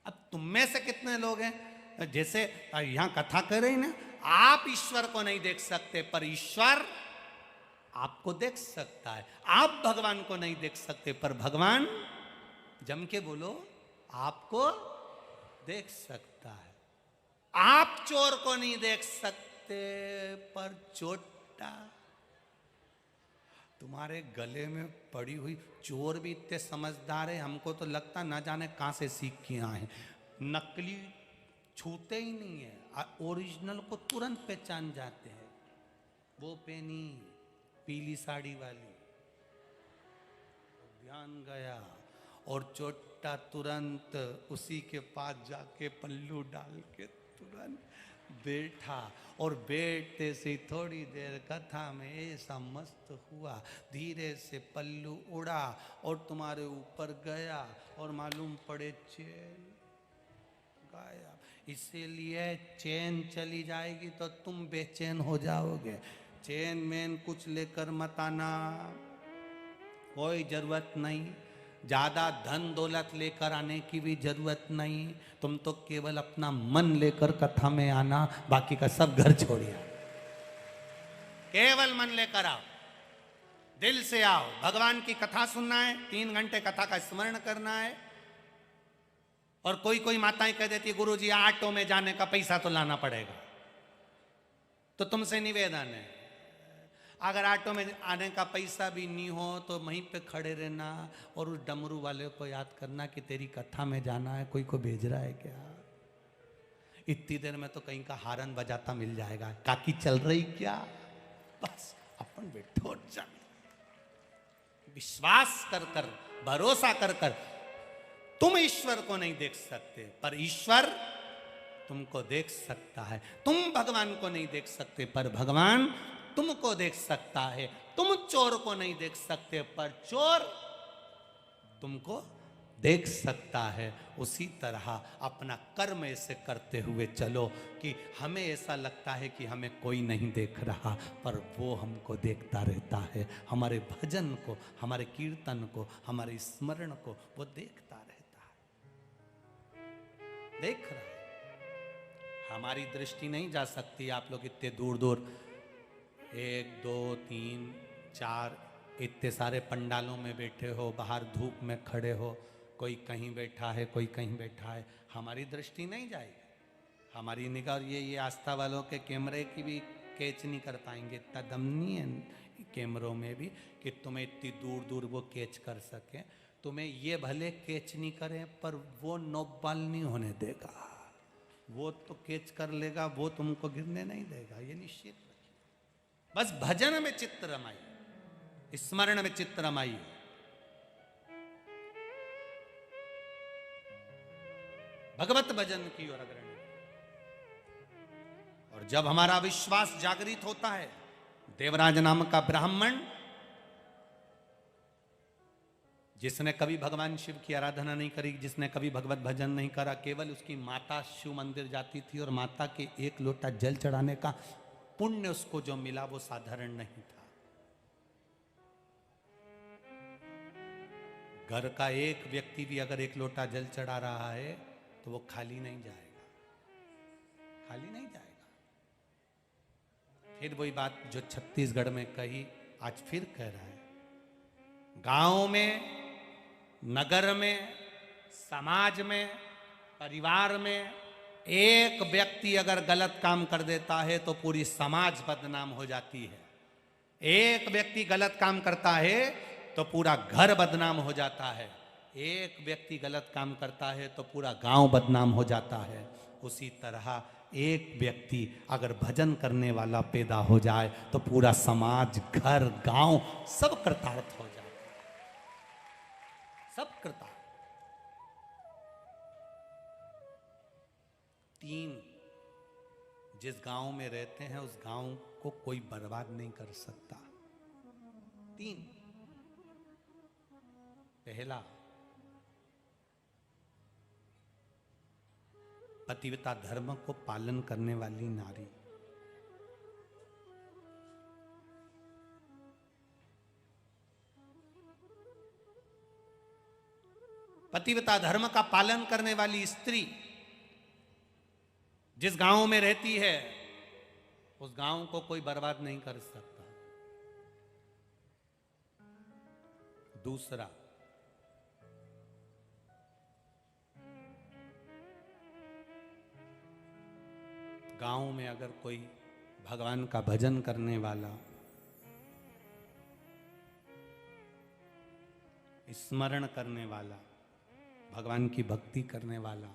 अब तुम में से कितने लोग हैं, जैसे यहां कथा कर रही ना, आप ईश्वर को नहीं देख सकते पर ईश्वर आपको देख सकता है। आप भगवान को नहीं देख सकते पर भगवान, जम के बोलो, आपको देख सकता है। आप चोर को नहीं देख सकते पर चोटा तुम्हारे गले में पड़ी हुई, चोर भी इतने समझदार है, हमको तो लगता ना जाने कहां से सीख के आए हैं। नकली छूते ही नहीं है, ओरिजिनल को तुरंत पहचान जाते हैं। वो पहनी पीली साड़ी वाली, ध्यान गया और चोटा तुरंत उसी के पास जाके पल्लू डाल के तुरंत बैठा। और बैठते से थोड़ी देर कथा में ऐसा मस्त हुआ, धीरे से पल्लू उड़ा और तुम्हारे ऊपर गया और मालूम पड़े चैन गायब। इसीलिए चैन चली जाएगी तो तुम बेचैन हो जाओगे। चैन मैन कुछ लेकर मत आना, कोई जरूरत नहीं। ज्यादा धन दौलत लेकर आने की भी जरूरत नहीं। तुम तो केवल अपना मन लेकर कथा में आना, बाकी का सब घर छोड़िए। केवल मन लेकर आओ, दिल से आओ। भगवान की कथा सुनना है, 3 घंटे कथा का स्मरण करना है। और कोई कोई माताएं कह देती, गुरुजी ऑटो में जाने का पैसा तो लाना पड़ेगा। तो तुमसे निवेदन है, अगर ऑटो में आने का पैसा भी नहीं हो तो वहीं पे खड़े रहना और उस डमरू वाले को याद करना कि तेरी कथा में जाना है, कोई को भेज रहा है क्या। इतनी देर में तो कहीं का हारन बजाता मिल जाएगा, काकी चल रही क्या, बस अपन बैठो जा। विश्वास कर कर, भरोसा कर कर, तुम ईश्वर को नहीं देख सकते पर ईश्वर तुमको देख सकता है। तुम भगवान को नहीं देख सकते पर भगवान तुमको देख सकता है। तुम चोर को नहीं देख सकते पर चोर तुमको देख सकता है। उसी तरह अपना कर्म ऐसे करते हुए चलो कि हमें ऐसा लगता है कि हमें कोई नहीं देख रहा पर वो हमको देखता रहता है। हमारे भजन को, हमारे कीर्तन को, हमारे स्मरण को वो देखता रहता है, देख रहा है। हमारी दृष्टि नहीं जा सकती। आप लोग इतने दूर दूर 1, 2, 3, 4 इतने सारे पंडालों में बैठे हो, बाहर धूप में खड़े हो, कोई कहीं बैठा है, कोई कहीं बैठा है, हमारी दृष्टि नहीं जाएगी, हमारी निगाह। और ये आस्था वालों के कैमरे की भी कैच नहीं कर पाएंगे, इतना दम नहीं है कैमरों में भी कि तुम्हें इतनी दूर दूर वो कैच कर सके। तुम्हें ये भले कैच नहीं करें, पर वो नोबाल नहीं होने देगा, वो तो कैच कर लेगा, वो तुमको गिरने नहीं देगा, ये निश्चित रखिए। बस भजन में चित्त रमाइए, स्मरण में चित्त रमाइए। भगवत भजन की ओर अग्रणी। और जब हमारा विश्वास जागृत होता है, देवराज नाम का ब्राह्मण जिसने कभी भगवान शिव की आराधना नहीं करी, जिसने कभी भगवत भजन नहीं करा, केवल उसकी माता शिव मंदिर जाती थी और माता के एक लोटा जल चढ़ाने का पुण्य उसको जो मिला वो साधारण नहीं था। घर का एक व्यक्ति भी अगर एक लोटा जल चढ़ा रहा है तो वो खाली नहीं जाएगा, खाली नहीं जाएगा। फिर वही बात जो छत्तीसगढ़ में कही, आज फिर कह रहा है, गांव में, नगर में, समाज में, परिवार में एक व्यक्ति अगर गलत काम कर देता है तो पूरी समाज बदनाम हो जाती है। एक व्यक्ति गलत काम करता है तो पूरा घर बदनाम हो जाता है। एक व्यक्ति गलत काम करता है तो पूरा गांव बदनाम हो जाता है। उसी तरह एक व्यक्ति अगर भजन करने वाला पैदा हो जाए तो पूरा समाज, घर, गांव सब कृतार्थ हो जाए, सब कृतार्थ। 3, जिस गांव में रहते हैं उस गांव को कोई बर्बाद नहीं कर सकता। 3, पहला, पतिव्रता धर्म को पालन करने वाली नारी। पतिव्रता धर्म का पालन करने वाली स्त्री जिस गांव में रहती है उस गांव को कोई बर्बाद नहीं कर सकता। दूसरा, गांव में अगर कोई भगवान का भजन करने वाला, स्मरण करने वाला, भगवान की भक्ति करने वाला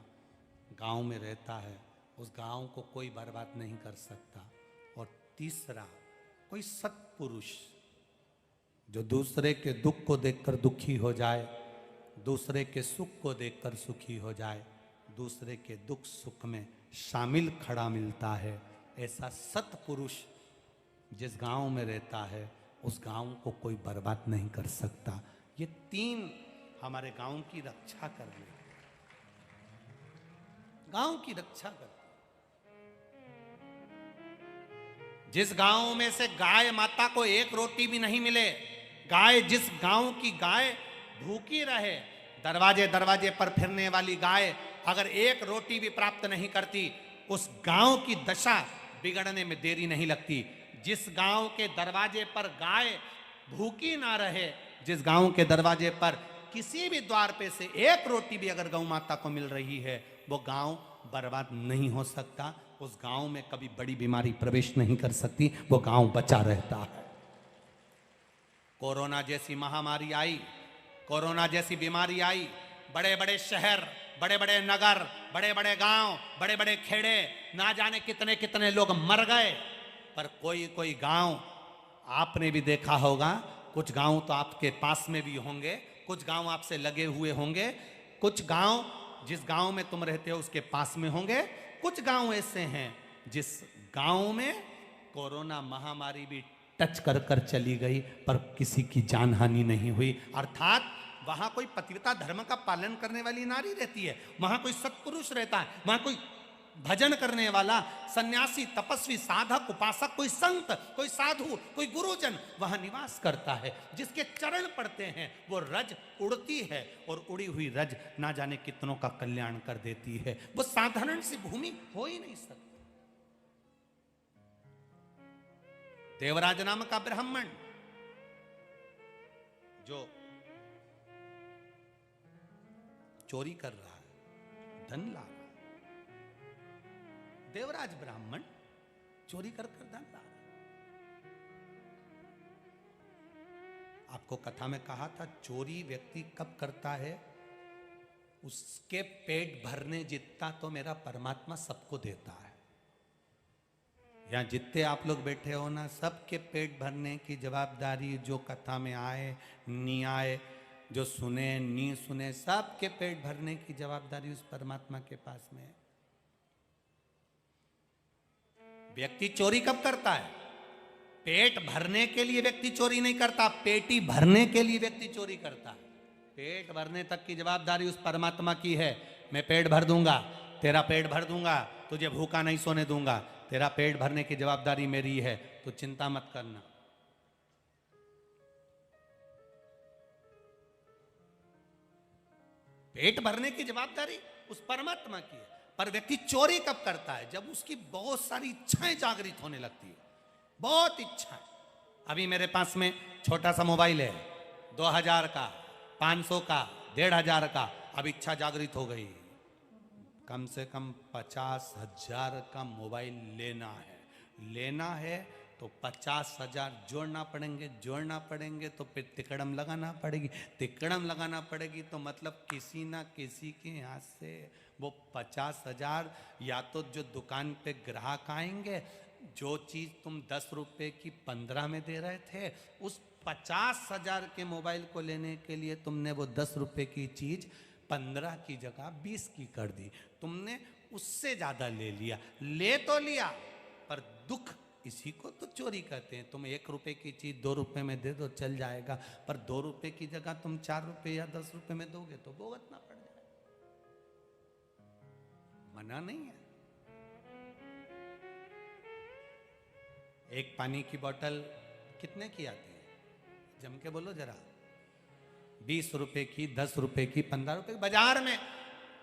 गांव में रहता है, उस गांव को कोई बर्बाद नहीं कर सकता। और तीसरा, कोई सत्पुरुष जो दूसरे के दुख को देखकर दुखी हो जाए, दूसरे के सुख को देखकर सुखी हो जाए, दूसरे के दुख सुख में शामिल खड़ा मिलता है, ऐसा सत्पुरुष जिस गांव में रहता है उस गांव को कोई बर्बाद नहीं कर सकता। ये 3 हमारे गांव की रक्षा कर रहे, गांव की रक्षा कर। जिस गांव में से गाय माता को एक रोटी भी नहीं मिले, गाय, जिस गांव की गाय भूखी रहे, दरवाजे दरवाजे पर फिरने वाली गाय अगर एक रोटी भी प्राप्त नहीं करती, उस गांव की दशा बिगड़ने में देरी नहीं लगती। जिस गांव के दरवाजे पर गाय भूखी ना रहे, जिस गांव के दरवाजे पर किसी भी द्वार पे से एक रोटी भी अगर गौ माता को मिल रही है, वो गांव बर्बाद नहीं हो सकता। उस गांव में कभी बड़ी बीमारी प्रवेश नहीं कर सकती, वो गांव बचा रहता है। कोरोना जैसी महामारी आई, कोरोना जैसी बीमारी आई, बड़े बड़े शहर, बड़े बड़े नगर, बड़े बड़े गांव, बड़े बड़े खेड़े, ना जाने कितने कितने लोग मर गए। पर कोई कोई गांव आपने भी देखा होगा, कुछ गांव तो आपके पास में भी होंगे, कुछ गांव आपसे लगे हुए होंगे, कुछ गांव जिस गांव में तुम रहते हो उसके पास में होंगे, कुछ गांव ऐसे हैं जिस गांव में कोरोना महामारी भी टच कर कर चली गई पर किसी की जान हानि नहीं हुई। अर्थात वहां कोई पतिव्रता धर्म का पालन करने वाली नारी रहती है, वहां कोई सत्पुरुष रहता है, वहां कोई भजन करने वाला सन्यासी, तपस्वी, साधक, उपासक, कोई संत, कोई साधु, कोई गुरुजन वहां निवास करता है, जिसके चरण पड़ते हैं वो रज उड़ती है और उड़ी हुई रज ना जाने कितनों का कल्याण कर देती है। वो साधारण सी भूमि हो ही नहीं सकती। देवराज नाम का ब्राह्मण जो चोरी कर रहा है, धन ला रहा है, देवराज ब्राह्मण चोरी कर कर धन ला रहा है। आपको कथा में कहा था, चोरी व्यक्ति कब करता है? उसके पेट भरने जितना तो मेरा परमात्मा सबको देता है। यहां जितने आप लोग बैठे हो ना, सबके पेट भरने की जवाबदारी, जो कथा में आए नहीं आए, जो सुने नहीं सुने, सबके पेट भरने की जवाबदारी उस परमात्मा के पास में है। व्यक्ति चोरी कब करता है? पेट भरने के लिए व्यक्ति चोरी नहीं करता, पेटी भरने के लिए व्यक्ति चोरी करता है। पेट भरने तक की जवाबदारी उस परमात्मा की है। मैं पेट भर दूंगा, तेरा पेट भर दूंगा, तुझे भूखा नहीं सोने दूंगा, तेरा पेट भरने की जवाबदारी मेरी है, तो चिंता मत करना। पेट भरने की जवाबदारी उस परमात्मा की है। पर व्यक्ति चोरी कब करता है? जब उसकी बहुत सारी इच्छाएं जागृत होने लगती है, बहुत इच्छाएं। अभी मेरे पास में छोटा सा मोबाइल है, 2000 का, 500 का, 1500 का। अब इच्छा जागृत हो गई, कम से कम 50,000 का मोबाइल लेना है तो 50,000 जोड़ना पड़ेंगे तो फिर तिकड़म लगाना पड़ेगी तो मतलब किसी ना किसी के यहाँ से वो 50,000, या तो जो दुकान पे ग्राहक आएंगे, जो चीज़ तुम 10 रुपए की 15 में दे रहे थे, उस 50,000 के मोबाइल को लेने के लिए तुमने वो 10 रुपए की चीज़ 15 की जगह 20 की कर दी। तुमने उससे ज़्यादा ले लिया, ले तो लिया, पर दुख इसी को तो चोरी कहते हैं। तुम 1 रुपए की चीज़ 2 रुपए में दे दो, चल जाएगा, पर 2 रुपए की जगह तुम 4 रुपए या 10 रुपए में दोगे तो भुगतना पड़ जाएगा। मना नहीं है। एक पानी की बोतल कितने की आती है? जम के बोलो जरा। 20 रुपए की, 10 रुपए की, 15 रुपए की। बाजार में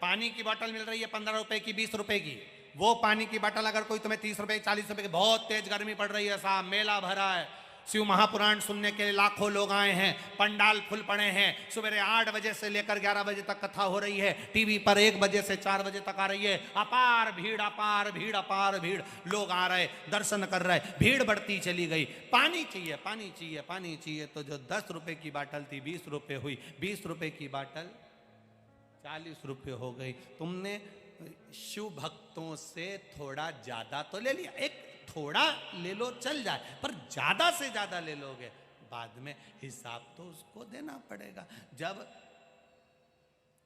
पानी की बोतल मिल रही है 15 रुपए की, 20 रुपए की। वो पानी की बोतल अगर कोई तुम्हें 30 रुपए, 40 रुपए की, बहुत तेज गर्मी पड़ रही है साहब, मेला भरा है, शिव महापुराण सुनने के लिए लाखों लोग आए हैं, पंडाल फुल पड़े हैं, सवेरे 8 बजे से लेकर 11 बजे तक कथा हो रही है, टीवी पर 1 बजे से 4 बजे तक आ रही है। अपार भीड़, लोग आ रहे, दर्शन कर रहे, भीड़ बढ़ती चली गई। पानी चाहिए, तो जो 10 रुपए की बाटल थी 20 रुपए हुई, 20 रुपए की बाटल 40 रुपए हो गई। तुमने शिव भक्तों से थोड़ा ज्यादा तो ले लिया, एक थोड़ा ले लो चल जाए, पर ज्यादा से ज्यादा ले लोगे, बाद में हिसाब तो उसको देना पड़ेगा। जब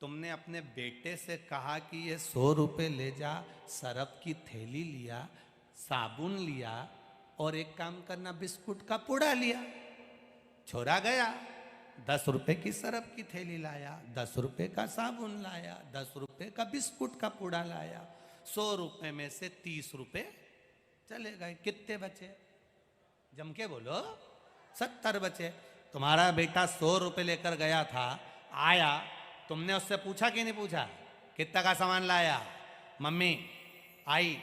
तुमने अपने बेटे से कहा कि ये 100 रुपए ले जा, सरफ की थैली लिया, साबुन लिया, और एक काम करना, बिस्कुट का पुड़ा लिया, छोरा गया, 10 रुपए की सरफ की थैली लाया, 10 रुपए का साबुन लाया, 10 रुपए का बिस्कुट का पुड़ा लाया, 100 रुपए में से 30 रुपए चले गए। कितने बचे? जम के बोलो। 70 बचे। तुम्हारा बेटा 100 रुपए लेकर गया था, आया, तुमने उससे पूछा कि नहीं पूछा कितना का सामान लाया? मम्मी आई,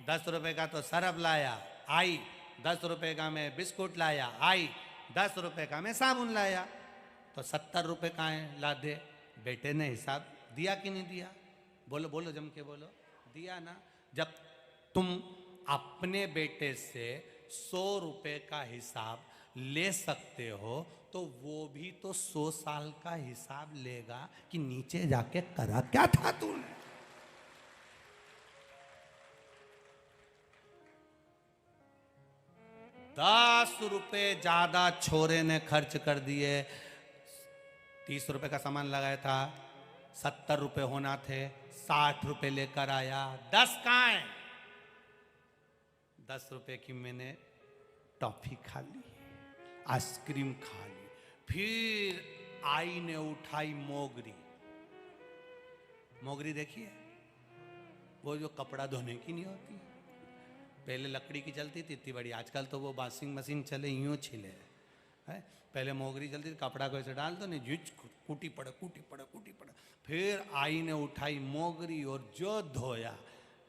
10 रुपए का तो सरफ लाया, आई, 10 रुपए का मैं बिस्कुट लाया, आई, 10 रुपए का मैं साबुन लाया, तो 70 रुपए का है, ला दे। बेटे ने हिसाब दिया कि नहीं दिया? बोलो जम के बोलो। दिया ना। जब तुम अपने बेटे से 100 रुपए का हिसाब ले सकते हो, तो वो भी तो 100 साल का हिसाब लेगा कि नीचे जाके करा क्या था तूने। ₹10 ज्यादा छोरे ने खर्च कर दिए। 30 रुपए का सामान लगाया था, 70 रुपए होना थे, 60 रुपए लेकर आया। 10 कहाँ है? 10 रुपए की मैंने टॉफी खा ली, आइसक्रीम खा ली, फिर आई ने उठाई मोगरी। मोगरी देखिए, वो जो कपड़ा धोने की नहीं होती, पहले लकड़ी की चलती थी इतनी बड़ी, आजकल तो वो वॉशिंग मशीन चले, यूं छिले है। पहले मोगरी चलती थी, कपड़ा को ऐसे डाल दो, नहीं झुच कूटी पड़े। फिर आई ने उठाई मोगरी और जो धोया।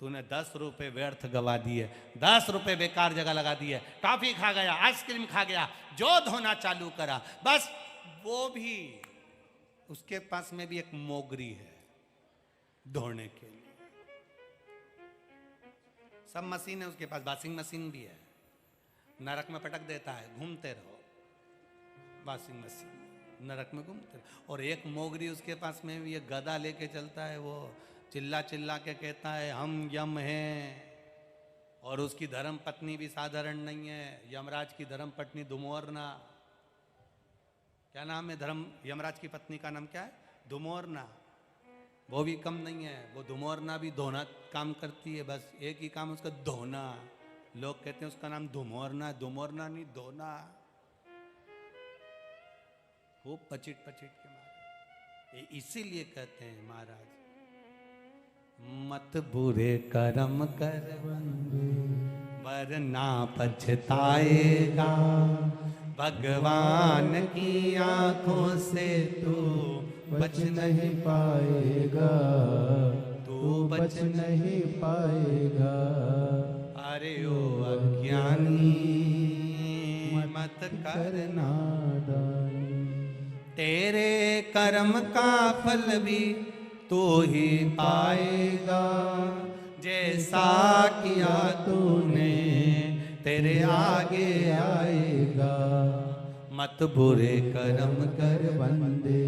तूने 10 रुपए व्यर्थ गवा दिए, 10 रुपए बेकार जगह लगा दिए, टॉफी खा गया, आइसक्रीम खा गया, जो धोना चालू करा, बस वो भी, उसके पास में भी एक मोगरी है धोने के लिए। सब मशीन है उसके पास, वॉशिंग मशीन भी है। नरक में पटक देता है, घूमते रहो वॉशिंग मशीन, नरक में घूमते रहो। और एक मोगरी उसके पास में भी एक गदा लेके चलता है, वो चिल्ला चिल्ला के कहता है हम यम हैं। और उसकी धर्म पत्नी भी साधारण नहीं है, यमराज की धर्म पत्नी धुमोरना। क्या नाम है धर्म, यमराज की पत्नी का नाम क्या है? धुमोरना। वो भी कम नहीं है, वो धुमोरना भी धोना काम करती है, बस एक ही काम उसका धोना। लोग कहते हैं उसका नाम धुमोरना, धुमोरना नहीं धोना। वो पचिट पचिट के मारे, इसीलिए कहते हैं महाराज मत बुरे कर्म कर वरना पछताएगा, भगवान की आंखों से तू बच नहीं पाएगा, तू बच नहीं पाएगा। अरे ओ अज्ञानी मत करना, नादानी तेरे कर्म का फल भी तू ही पाएगा। जैसा किया तूने तेरे आगे आएगा। मत बुरे कर्म कर बंदे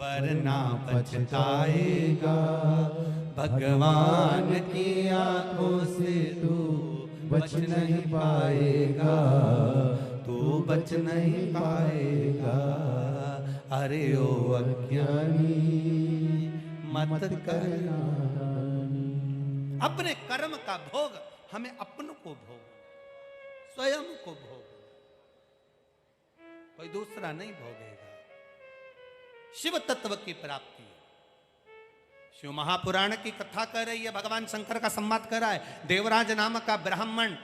वरना पछताएगा, भगवान की आंखों से तू बच नहीं पाएगा, तू बच नहीं पाएगा। अरे ओ अज्ञानी मत करना। अपने कर्म का भोग हमें अपनों को भोग, स्वयं को भोग, कोई दूसरा नहीं भोगेगा। शिव तत्व की प्राप्ति, शिव महापुराण की कथा कर रही है, भगवान शंकर का संवाद कर रहा है। देवराज नाम का ब्राह्मण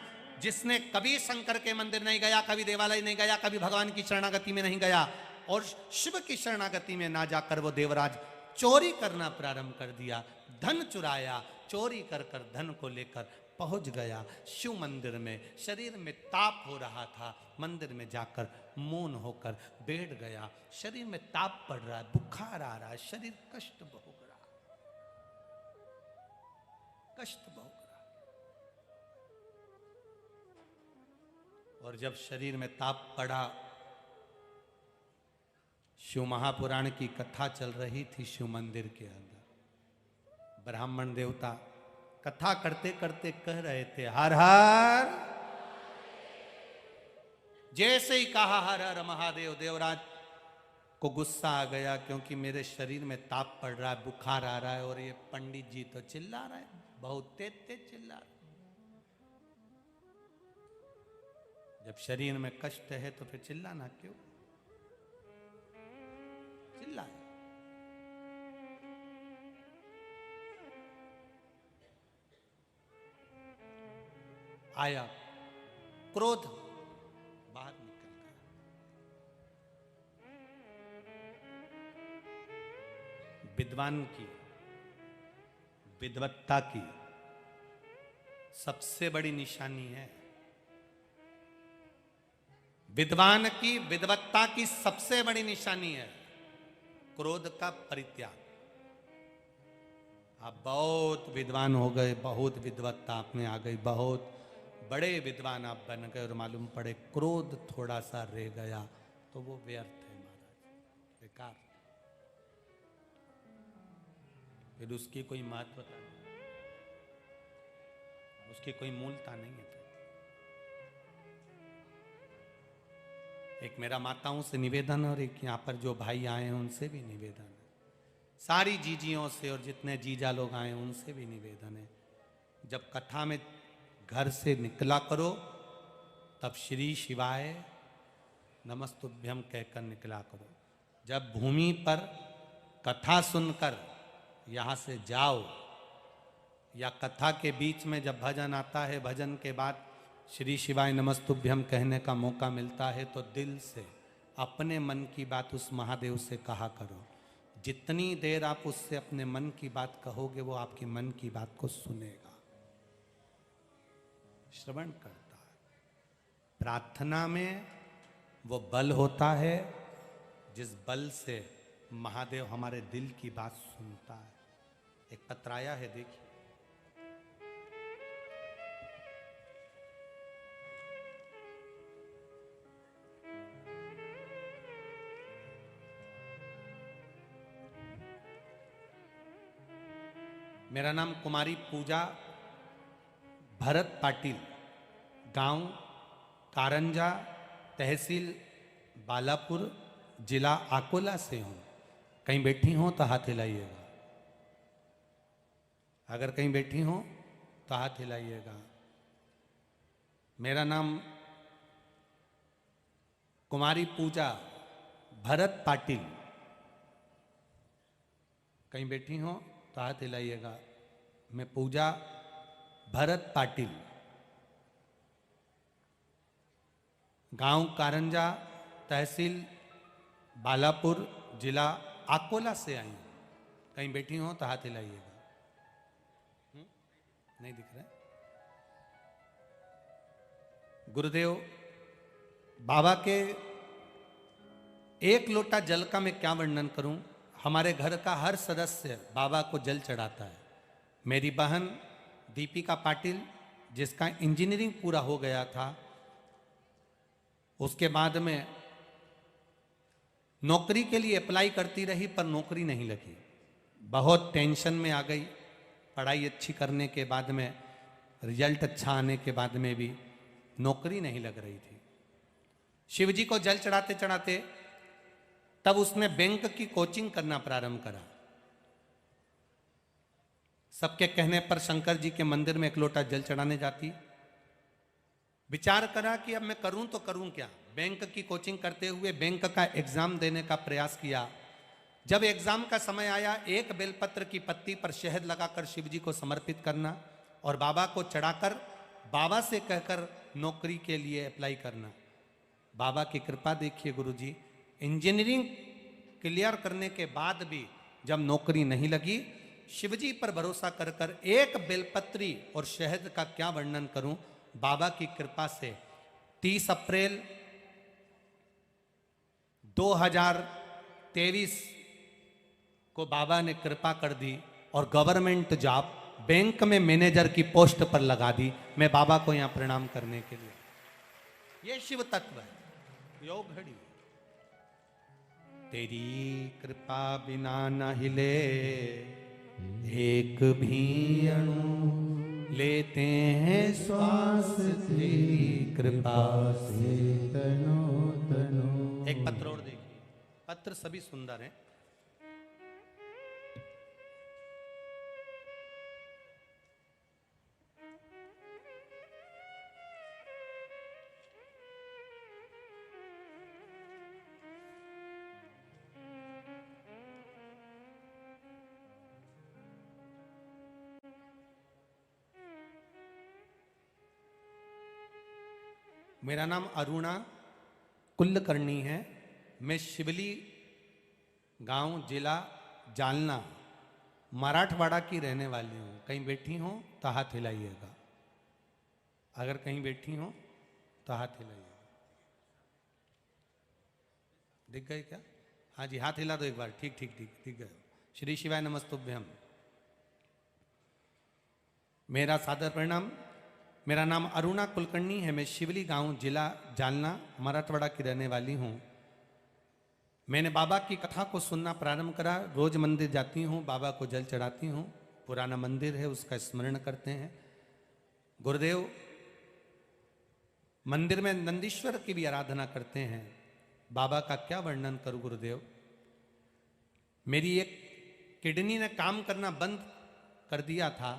जिसने कभी शंकर के मंदिर नहीं गया, कभी देवालय नहीं गया, कभी भगवान की शरणागति में नहीं गया, और शिव की शरणागति में ना जाकर वो देवराज चोरी करना प्रारंभ कर दिया, धन चुराया, चोरी कर कर धन को लेकर पहुंच गया शिव मंदिर में। शरीर में ताप हो रहा था, मंदिर में जाकर मौन होकर बैठ गया। शरीर में ताप पड़ रहा है, बुखार आ रहा है, शरीर कष्ट भोग रहा, कष्ट भोग रहा। और जब शरीर में ताप पड़ा, शिव महापुराण की कथा चल रही थी शिव मंदिर के अंदर। ब्राह्मण देवता कथा करते करते कह रहे थे हर हर। जैसे ही कहा हर हर महादेव, देवराज को गुस्सा आ गया, क्योंकि मेरे शरीर में ताप पड़ रहा है, बुखार आ रहा है, और ये पंडित जी तो चिल्ला रहे हैं, बहुत तेज तेज चिल्ला रहे। जब शरीर में कष्ट है तो फिर चिल्लाना क्यों? चिल्लाए। आया क्रोध, बाहर निकल गया। विद्वान की विद्वत्ता की सबसे बड़ी निशानी है, विद्वान की विद्वत्ता की सबसे बड़ी निशानी है क्रोध का परित्याग। आप बहुत विद्वान हो गए, बहुत विद्वत्ता आप में आ गई, बहुत बड़े विद्वान आप बन गए, और मालूम पड़े क्रोध थोड़ा सा रह गया तो वो व्यर्थ है महाराज, बेकार, फिर उसकी कोई महत्वता नहीं, उसकी कोई मूलता नहीं है। एक मेरा माताओं से निवेदन है, और एक यहाँ पर जो भाई आए हैं उनसे भी निवेदन है, सारी जीजियों से और जितने जीजा लोग आए हैं उनसे भी निवेदन है, जब कथा में घर से निकला करो तब श्री शिवाय नमस्तुभ्यम कहकर निकला करो। जब भूमि पर कथा सुनकर यहाँ से जाओ, या कथा के बीच में जब भजन आता है, भजन के बाद श्री शिवाय नमस्तुभ्यम कहने का मौका मिलता है, तो दिल से अपने मन की बात उस महादेव से कहा करो। जितनी देर आप उससे अपने मन की बात कहोगे, वो आपके मन की बात को सुनेगा, श्रवण करता है। प्रार्थना में वो बल होता है जिस बल से महादेव हमारे दिल की बात सुनता है। एक पत्र आया है, देखिए। मेरा नाम कुमारी पूजा भरत पाटिल, गांव कारंजा, तहसील बालापुर, जिला अकोला से हूं। कहीं बैठी हो तो हाथ हिलाइएगा। अगर कहीं बैठी हो तो हाथ हिलाइएगा। मेरा नाम कुमारी पूजा भरत पाटिल। कहीं बैठी हो तो हाथ हिलाइएगा। मैं पूजा भरत पाटिल, गांव कारंजा, तहसील बालापुर, जिला अकोला से आई हूं। कहीं बैठी हो तो हाथ हिलाइएगा। नहीं दिख रहा है? गुरुदेव, बाबा के एक लोटा जल का मैं क्या वर्णन करूं। हमारे घर का हर सदस्य बाबा को जल चढ़ाता है। मेरी बहन दीपिका पाटिल, जिसका इंजीनियरिंग पूरा हो गया था, उसके बाद में नौकरी के लिए अप्लाई करती रही पर नौकरी नहीं लगी। बहुत टेंशन में आ गई। पढ़ाई अच्छी करने के बाद में, रिजल्ट अच्छा आने के बाद में भी नौकरी नहीं लग रही थी। शिव जी को जल चढ़ाते चढ़ाते तब उसने बैंक की कोचिंग करना प्रारंभ करा। सबके कहने पर शंकर जी के मंदिर में एक लोटा जल चढ़ाने जाती। विचार करा कि अब मैं करूं तो करूं क्या। बैंक की कोचिंग करते हुए बैंक का एग्जाम देने का प्रयास किया। जब एग्जाम का समय आया, एक बेलपत्र की पत्ती पर शहद लगाकर शिव जी को समर्पित करना और बाबा को चढ़ाकर बाबा से कहकर नौकरी के लिए अप्लाई करना। बाबा की कृपा देखिए गुरुजी, इंजीनियरिंग क्लियर करने के बाद भी जब नौकरी नहीं लगी, शिवजी पर भरोसा कर कर एक बेलपत्री और शहद का क्या वर्णन करूं। बाबा की कृपा से 30 अप्रैल 2023 को बाबा ने कृपा कर दी और गवर्नमेंट जॉब बैंक में मैनेजर की पोस्ट पर लगा दी। मैं बाबा को यहां प्रणाम करने के लिए। यह शिव तत्व है, योग घड़ी। तेरी कृपा बिना न हिले एक भी अणु, लेते हैं श्वास तेरी कृपा से तनो तनो। एक पत्र और देखिए। पत्र सभी सुंदर हैं। मेरा नाम अरुणा कुलकर्णी है। मैं शिवली गांव, जिला जालना, मराठवाड़ा की रहने वाली हूँ। कहीं बैठी हो तो हाथ हिलाइएगा। अगर कहीं बैठी हो तो हाथ हिलाइएगा। दिख गए क्या? हाँ जी, हाथ हिला दो एक बार। ठीक ठीक ठीक दिख गए। श्री शिवाय नमस्तुभ्यम। मेरा सादर प्रणाम। मेरा नाम अरुणा कुलकर्णी है। मैं शिवली गांव, जिला जालना, मराठवाड़ा की रहने वाली हूँ। मैंने बाबा की कथा को सुनना प्रारंभ करा। रोज मंदिर जाती हूँ, बाबा को जल चढ़ाती हूँ। पुराना मंदिर है, उसका स्मरण करते हैं। गुरुदेव, मंदिर में नंदीश्वर की भी आराधना करते हैं। बाबा का क्या वर्णन करूं गुरुदेव। मेरी एक किडनी ने काम करना बंद कर दिया था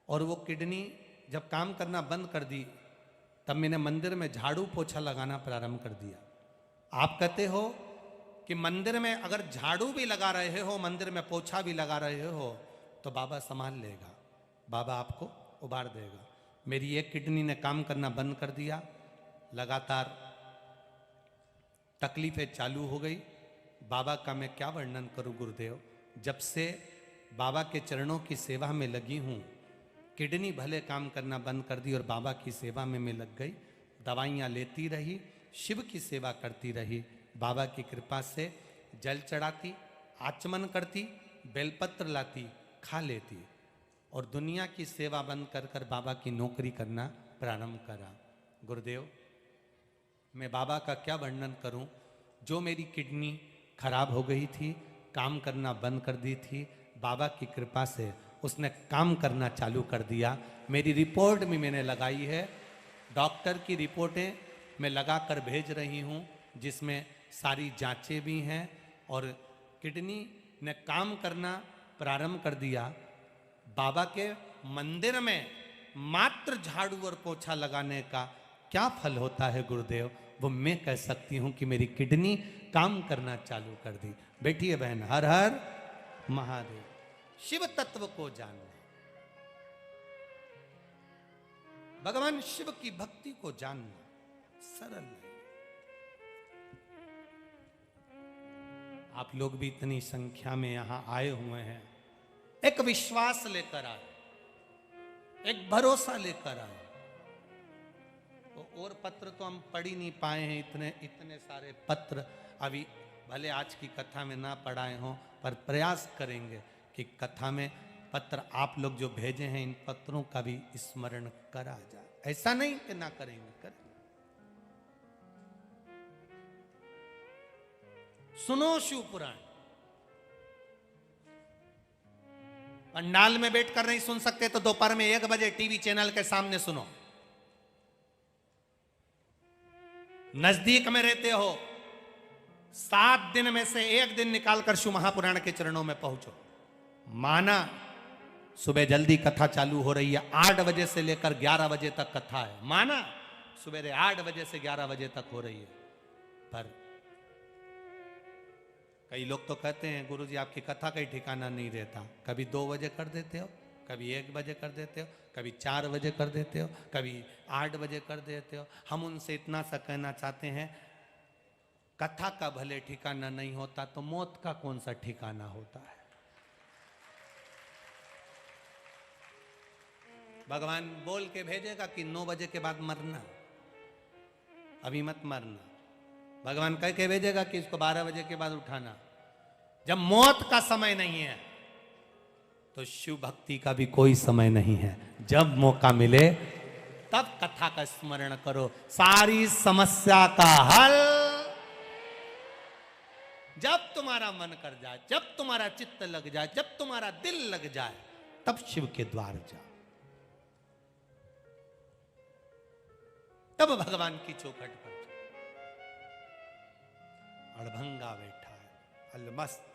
और वो किडनी जब काम करना बंद कर दी, तब मैंने मंदिर में झाड़ू पोछा लगाना प्रारंभ कर दिया। आप कहते हो कि मंदिर में अगर झाड़ू भी लगा रहे हो, मंदिर में पोछा भी लगा रहे हो, तो बाबा संभाल लेगा, बाबा आपको उबार देगा। मेरी एक किडनी ने काम करना बंद कर दिया। लगातार तकलीफें चालू हो गई। बाबा का मैं क्या वर्णन करूं गुरुदेव। जब से बाबा के चरणों की सेवा में लगी हूं, किडनी भले काम करना बंद कर दी और बाबा की सेवा में मैं लग गई। दवाइयाँ लेती रही, शिव की सेवा करती रही। बाबा की कृपा से जल चढ़ाती, आचमन करती, बेलपत्र लाती, खा लेती और दुनिया की सेवा बंद कर कर बाबा की नौकरी करना प्रारंभ करा। गुरुदेव, मैं बाबा का क्या वर्णन करूं। जो मेरी किडनी खराब हो गई थी, काम करना बंद कर दी थी, बाबा की कृपा से उसने काम करना चालू कर दिया। मेरी रिपोर्ट भी मैंने लगाई है, डॉक्टर की रिपोर्टें मैं लगा कर भेज रही हूं, जिसमें सारी जांचें भी हैं और किडनी ने काम करना प्रारंभ कर दिया। बाबा के मंदिर में मात्र झाड़ू और पोछा लगाने का क्या फल होता है गुरुदेव, वो मैं कह सकती हूं कि मेरी किडनी काम करना चालू कर दी। बैठिए बहन, हर हर महादेव। शिव तत्व को जानना, भगवान शिव की भक्ति को जानना सरल नहीं। आप लोग भी इतनी संख्या में यहां आए हुए हैं, एक विश्वास लेकर आए, एक भरोसा लेकर आए। तो और पत्र तो हम पढ़ ही नहीं पाए हैं, इतने सारे पत्र अभी भले आज की कथा में ना पढ़ाए हों, पर प्रयास करेंगे कि कथा में पत्र आप लोग जो भेजे हैं, इन पत्रों का भी स्मरण करा जाए। ऐसा नहीं कि ना करेंगे, करेंगे। सुनो शिव पुराण। पंडाल में बैठकर नहीं सुन सकते तो दोपहर में 1 बजे टीवी चैनल के सामने सुनो। नजदीक में रहते हो, 7 दिन में से 1 दिन निकालकर शिव महापुराण के चरणों में पहुंचो। माना सुबह जल्दी कथा चालू हो रही है, 8 बजे से लेकर 11 बजे तक कथा है। माना सुबह 8 बजे से 11 बजे तक हो रही है, पर कई लोग तो कहते हैं गुरुजी आपकी कथा का ही ठिकाना नहीं रहता। कभी 2 बजे कर देते हो, कभी 1 बजे कर देते हो, कभी 4 बजे कर देते हो, कभी 8 बजे कर देते हो। हम उनसे इतना सा कहना चाहते हैं, कथा का भले ठिकाना नहीं होता तो मौत का कौन सा ठिकाना होता है। भगवान बोल के भेजेगा कि 9 बजे के बाद मरना, अभी मत मरना। भगवान कह के भेजेगा कि इसको 12 बजे के बाद उठाना। जब मौत का समय नहीं है तो शिव भक्ति का भी कोई समय नहीं है। जब मौका मिले तब कथा का स्मरण करो, सारी समस्या का हल। जब तुम्हारा मन कर जाए, जब तुम्हारा चित्त लग जाए, जब तुम्हारा दिल लग जाए, तब शिव के द्वार जाओ, तब भगवान की चौखट पर अड़भंगा बैठा है, अलमस्त।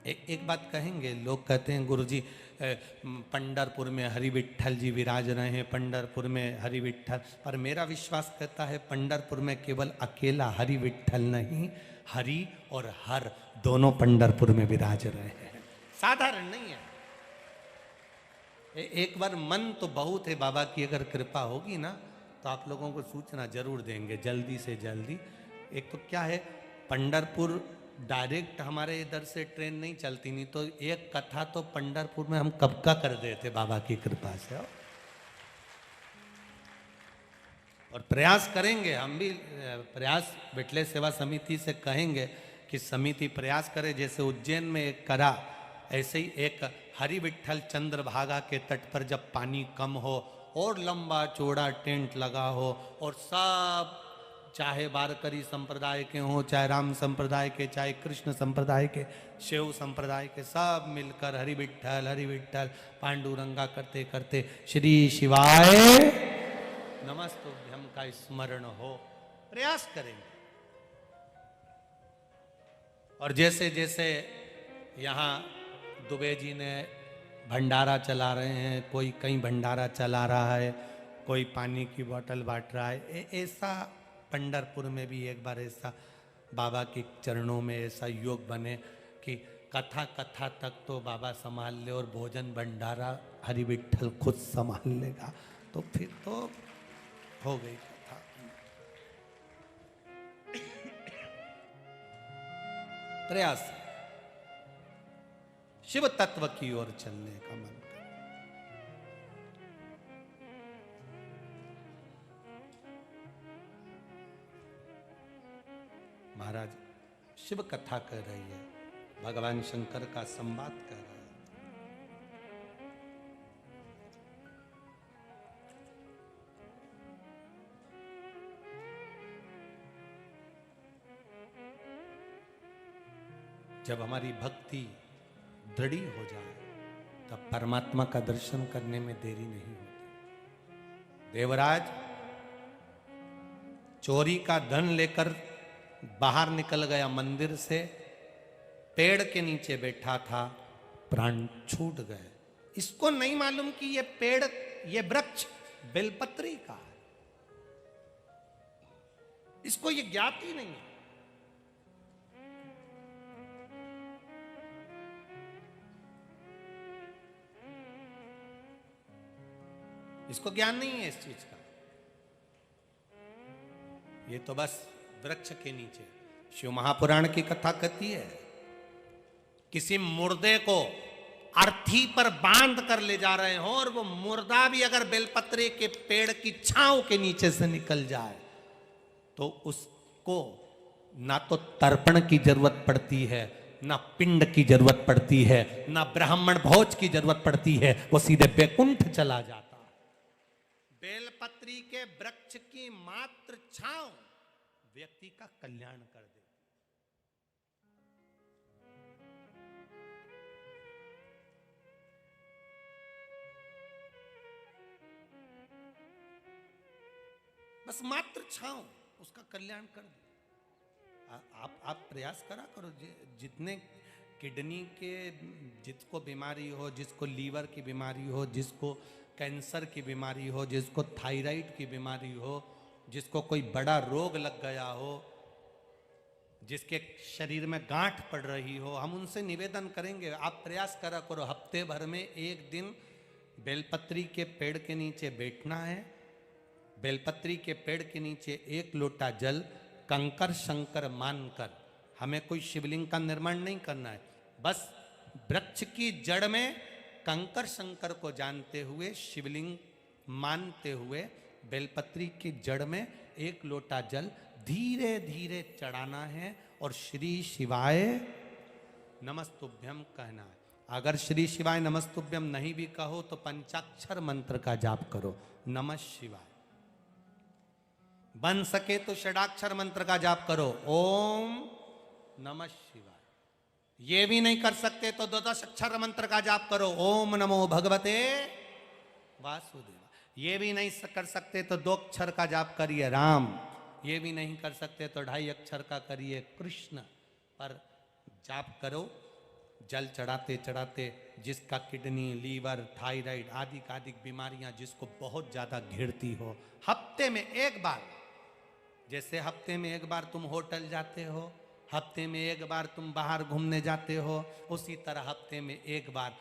एक बात कहेंगे, लोग कहते हैं गुरुजी पंढरपुर में हरि विठ्ठल जी विराज रहे हैं, पंढरपुर में हरि विठ्ठल। पर मेरा विश्वास कहता है पंढरपुर में केवल अकेला हरि विठ्ठल नहीं, हरि और हर दोनों पंढरपुर में विराज रहे हैं। साधारण नहीं है। एक बार मन तो बहुत है, बाबा की अगर कृपा होगी ना तो आप लोगों को सूचना जरूर देंगे जल्दी से जल्दी। एक तो क्या है, पंढरपुर डायरेक्ट हमारे इधर से ट्रेन नहीं चलती, नहीं तो एक कथा तो पंढरपुर में हम कब का कर देते बाबा की कृपा से। और प्रयास करेंगे, हम भी प्रयास विठले सेवा समिति से कहेंगे कि समिति प्रयास करे। जैसे उज्जैन में एक करा, ऐसे ही एक हरि विठ्ठल चंद्रभागा के तट पर जब पानी कम हो और लंबा चौड़ा टेंट लगा हो और सब, चाहे वारकरी संप्रदाय के हों, चाहे राम संप्रदाय के, चाहे कृष्ण संप्रदाय के, शिव संप्रदाय के, सब मिलकर हरि विठ्ठल पांडुरंगा करते करते श्री शिवाय नमस्तुभ्यम का स्मरण हो। प्रयास करेंगे। और जैसे जैसे यहाँ दुबे जी ने भंडारा चला रहे हैं, कोई कहीं भंडारा चला रहा है, कोई पानी की बोतल बांट रहा है, ऐसा पंढरपुर में भी एक बार ऐसा बाबा के चरणों में ऐसा योग बने कि कथा तक तो बाबा संभाल ले और भोजन भंडारा हरि विठ्ठल खुद संभाल लेगा, तो फिर तो हो गई कथा। प्रयास शिव तत्व की ओर चलने का मन करे। महाराज शिव कथा कर रही है, भगवान शंकर का संवाद कर रहा है। जब हमारी भक्ति दृढ़ हो जाए तब परमात्मा का दर्शन करने में देरी नहीं होती। देवराज चोरी का धन लेकर बाहर निकल गया मंदिर से, पेड़ के नीचे बैठा था, प्राण छूट गए। इसको नहीं मालूम कि ये पेड़, ये वृक्ष बेलपत्री का है, इसको ये ज्ञात ही नहीं है। इसको ज्ञान नहीं है इस चीज का। ये तो बस वृक्ष के नीचे। शिव महापुराण की कथा कहती है, किसी मुर्दे को अर्थी पर बांध कर ले जा रहे हो और वो मुर्दा भी अगर बेलपत्रे के पेड़ की छांव के नीचे से निकल जाए तो उसको ना तो तर्पण की जरूरत पड़ती है, ना पिंड की जरूरत पड़ती है, ना ब्राह्मण भोज की जरूरत पड़ती है, वो सीधे बैकुंठ चला जाता है। बेलपत्री के वृक्ष की मात्र छांव व्यक्ति का कल्याण कर दे। बस मात्र छांव उसका कल्याण कर दे। आप प्रयास करा करो, जितने किडनी के, जिसको बीमारी हो, जिसको लीवर की बीमारी हो, जिसको कैंसर की बीमारी हो, जिसको थायराइड की बीमारी हो, जिसको कोई बड़ा रोग लग गया हो, जिसके शरीर में गांठ पड़ रही हो, हम उनसे निवेदन करेंगे, आप प्रयास करा करो, हफ्ते भर में एक दिन बेलपत्री के पेड़ के नीचे बैठना है। बेलपत्री के पेड़ के नीचे एक लोटा जल कंकर शंकर मानकर, हमें कोई शिवलिंग का निर्माण नहीं करना है, बस वृक्ष की जड़ में कंकर शंकर को जानते हुए, शिवलिंग मानते हुए, बेलपत्री की जड़ में एक लोटा जल धीरे धीरे चढ़ाना है और श्री शिवाय नमस्तुभ्यम कहना है। अगर श्री शिवाय नमस्तुभ्यम नहीं भी कहो तो पंचाक्षर मंत्र का जाप करो, नमः शिवाय। बन सके तो षडाक्षर मंत्र का जाप करो, ओम नमः शिवाय। ये भी नहीं कर सकते तो द्वादश अक्षर मंत्र का जाप करो, ओम नमो भगवते वासुदेव। ये भी नहीं कर सकते तो 2 अक्षर का जाप करिए राम। ये भी नहीं कर सकते तो 2.5 अक्षर का करिए कृष्ण। पर जाप करो, जल चढ़ाते चढ़ाते जिसका किडनी, लीवर, थायराइड आदि आदि बीमारियां जिसको बहुत ज्यादा घिरती हो, हफ्ते में एक बार, जैसे हफ्ते में एक बार तुम होटल जाते हो, हफ्ते में एक बार तुम बाहर घूमने जाते हो, उसी तरह हफ्ते में एक बार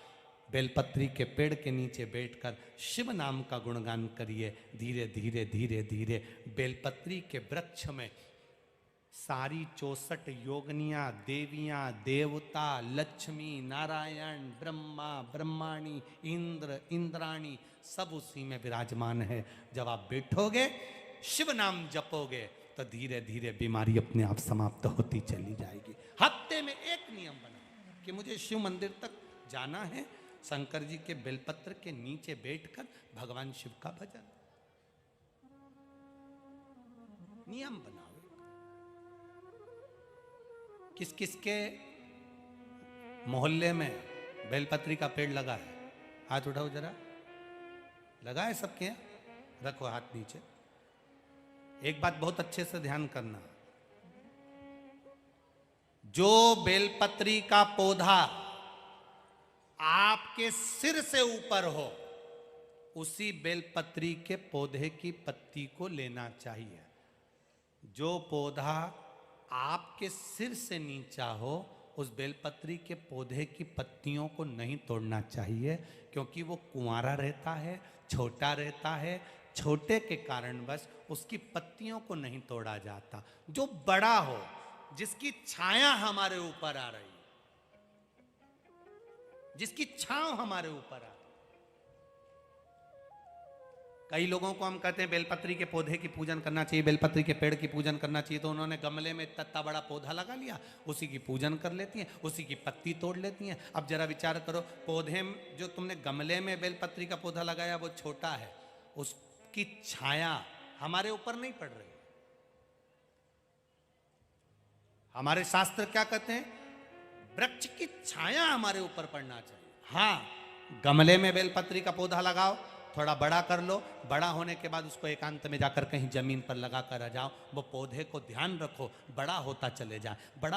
बेलपत्री के पेड़ के नीचे बैठकर शिव नाम का गुणगान करिए। धीरे धीरे धीरे धीरे बेलपत्री के वृक्ष में सारी 64 योगनियां, देवियां, देवता, लक्ष्मी, नारायण, ब्रह्मा, ब्रह्माणी, इंद्र, इंद्राणी सब उसी में विराजमान है। जब आप बैठोगे, शिव नाम जपोगे तो धीरे धीरे बीमारी अपने आप समाप्त होती चली जाएगी। हफ्ते में एक नियम बना कि मुझे शिव मंदिर तक जाना है, शंकर जी के बेलपत्र के नीचे बैठकर भगवान शिव का भजन। नियम बनाओ। किस किस के मोहल्ले में बेलपत्री का पेड़ लगा है? हाथ उठाओ जरा। लगा है सबके यहाँ? रखो हाथ नीचे। एक बात बहुत अच्छे से ध्यान करना, जो बेलपत्री का पौधा आपके सिर से ऊपर हो, उसी बेलपत्री के पौधे की पत्ती को लेना चाहिए। जो पौधा आपके सिर से नीचा हो, उस बेलपत्री के पौधे की पत्तियों को नहीं तोड़ना चाहिए, क्योंकि वो कुंवारा रहता है, छोटा रहता है। छोटे के कारण बस उसकी पत्तियों को नहीं तोड़ा जाता। जो बड़ा हो, जिसकी छाया हमारे ऊपर आ रही, जिसकी छांव हमारे ऊपर आ रही, कई लोगों को हम कहते हैं बेलपत्री के पौधे की पूजन करना चाहिए, बेलपत्री के पेड़ की पूजन करना चाहिए, तो उन्होंने गमले में इतना बड़ा पौधा लगा लिया, उसी की पूजन कर लेती हैं, उसी की पत्ती तोड़ लेती हैं। अब जरा विचार करो, पौधे जो तुमने गमले में बेलपत्री का पौधा लगाया वो छोटा है, उसकी छाया हमारे ऊपर नहीं पड़ रही। हमारे शास्त्र क्या कहते हैं? वृक्ष की छाया हमारे ऊपर पड़ना चाहिए। हाँ, गमले में बेलपत्री का पौधा लगाओ, थोड़ा बड़ा कर लो, बड़ा होने के बाद उसको एकांत में जाकर कहीं जमीन पर लगा कर आ जाओ, वो पौधे को ध्यान रखो, बड़ा होता चले जाए, बड़ा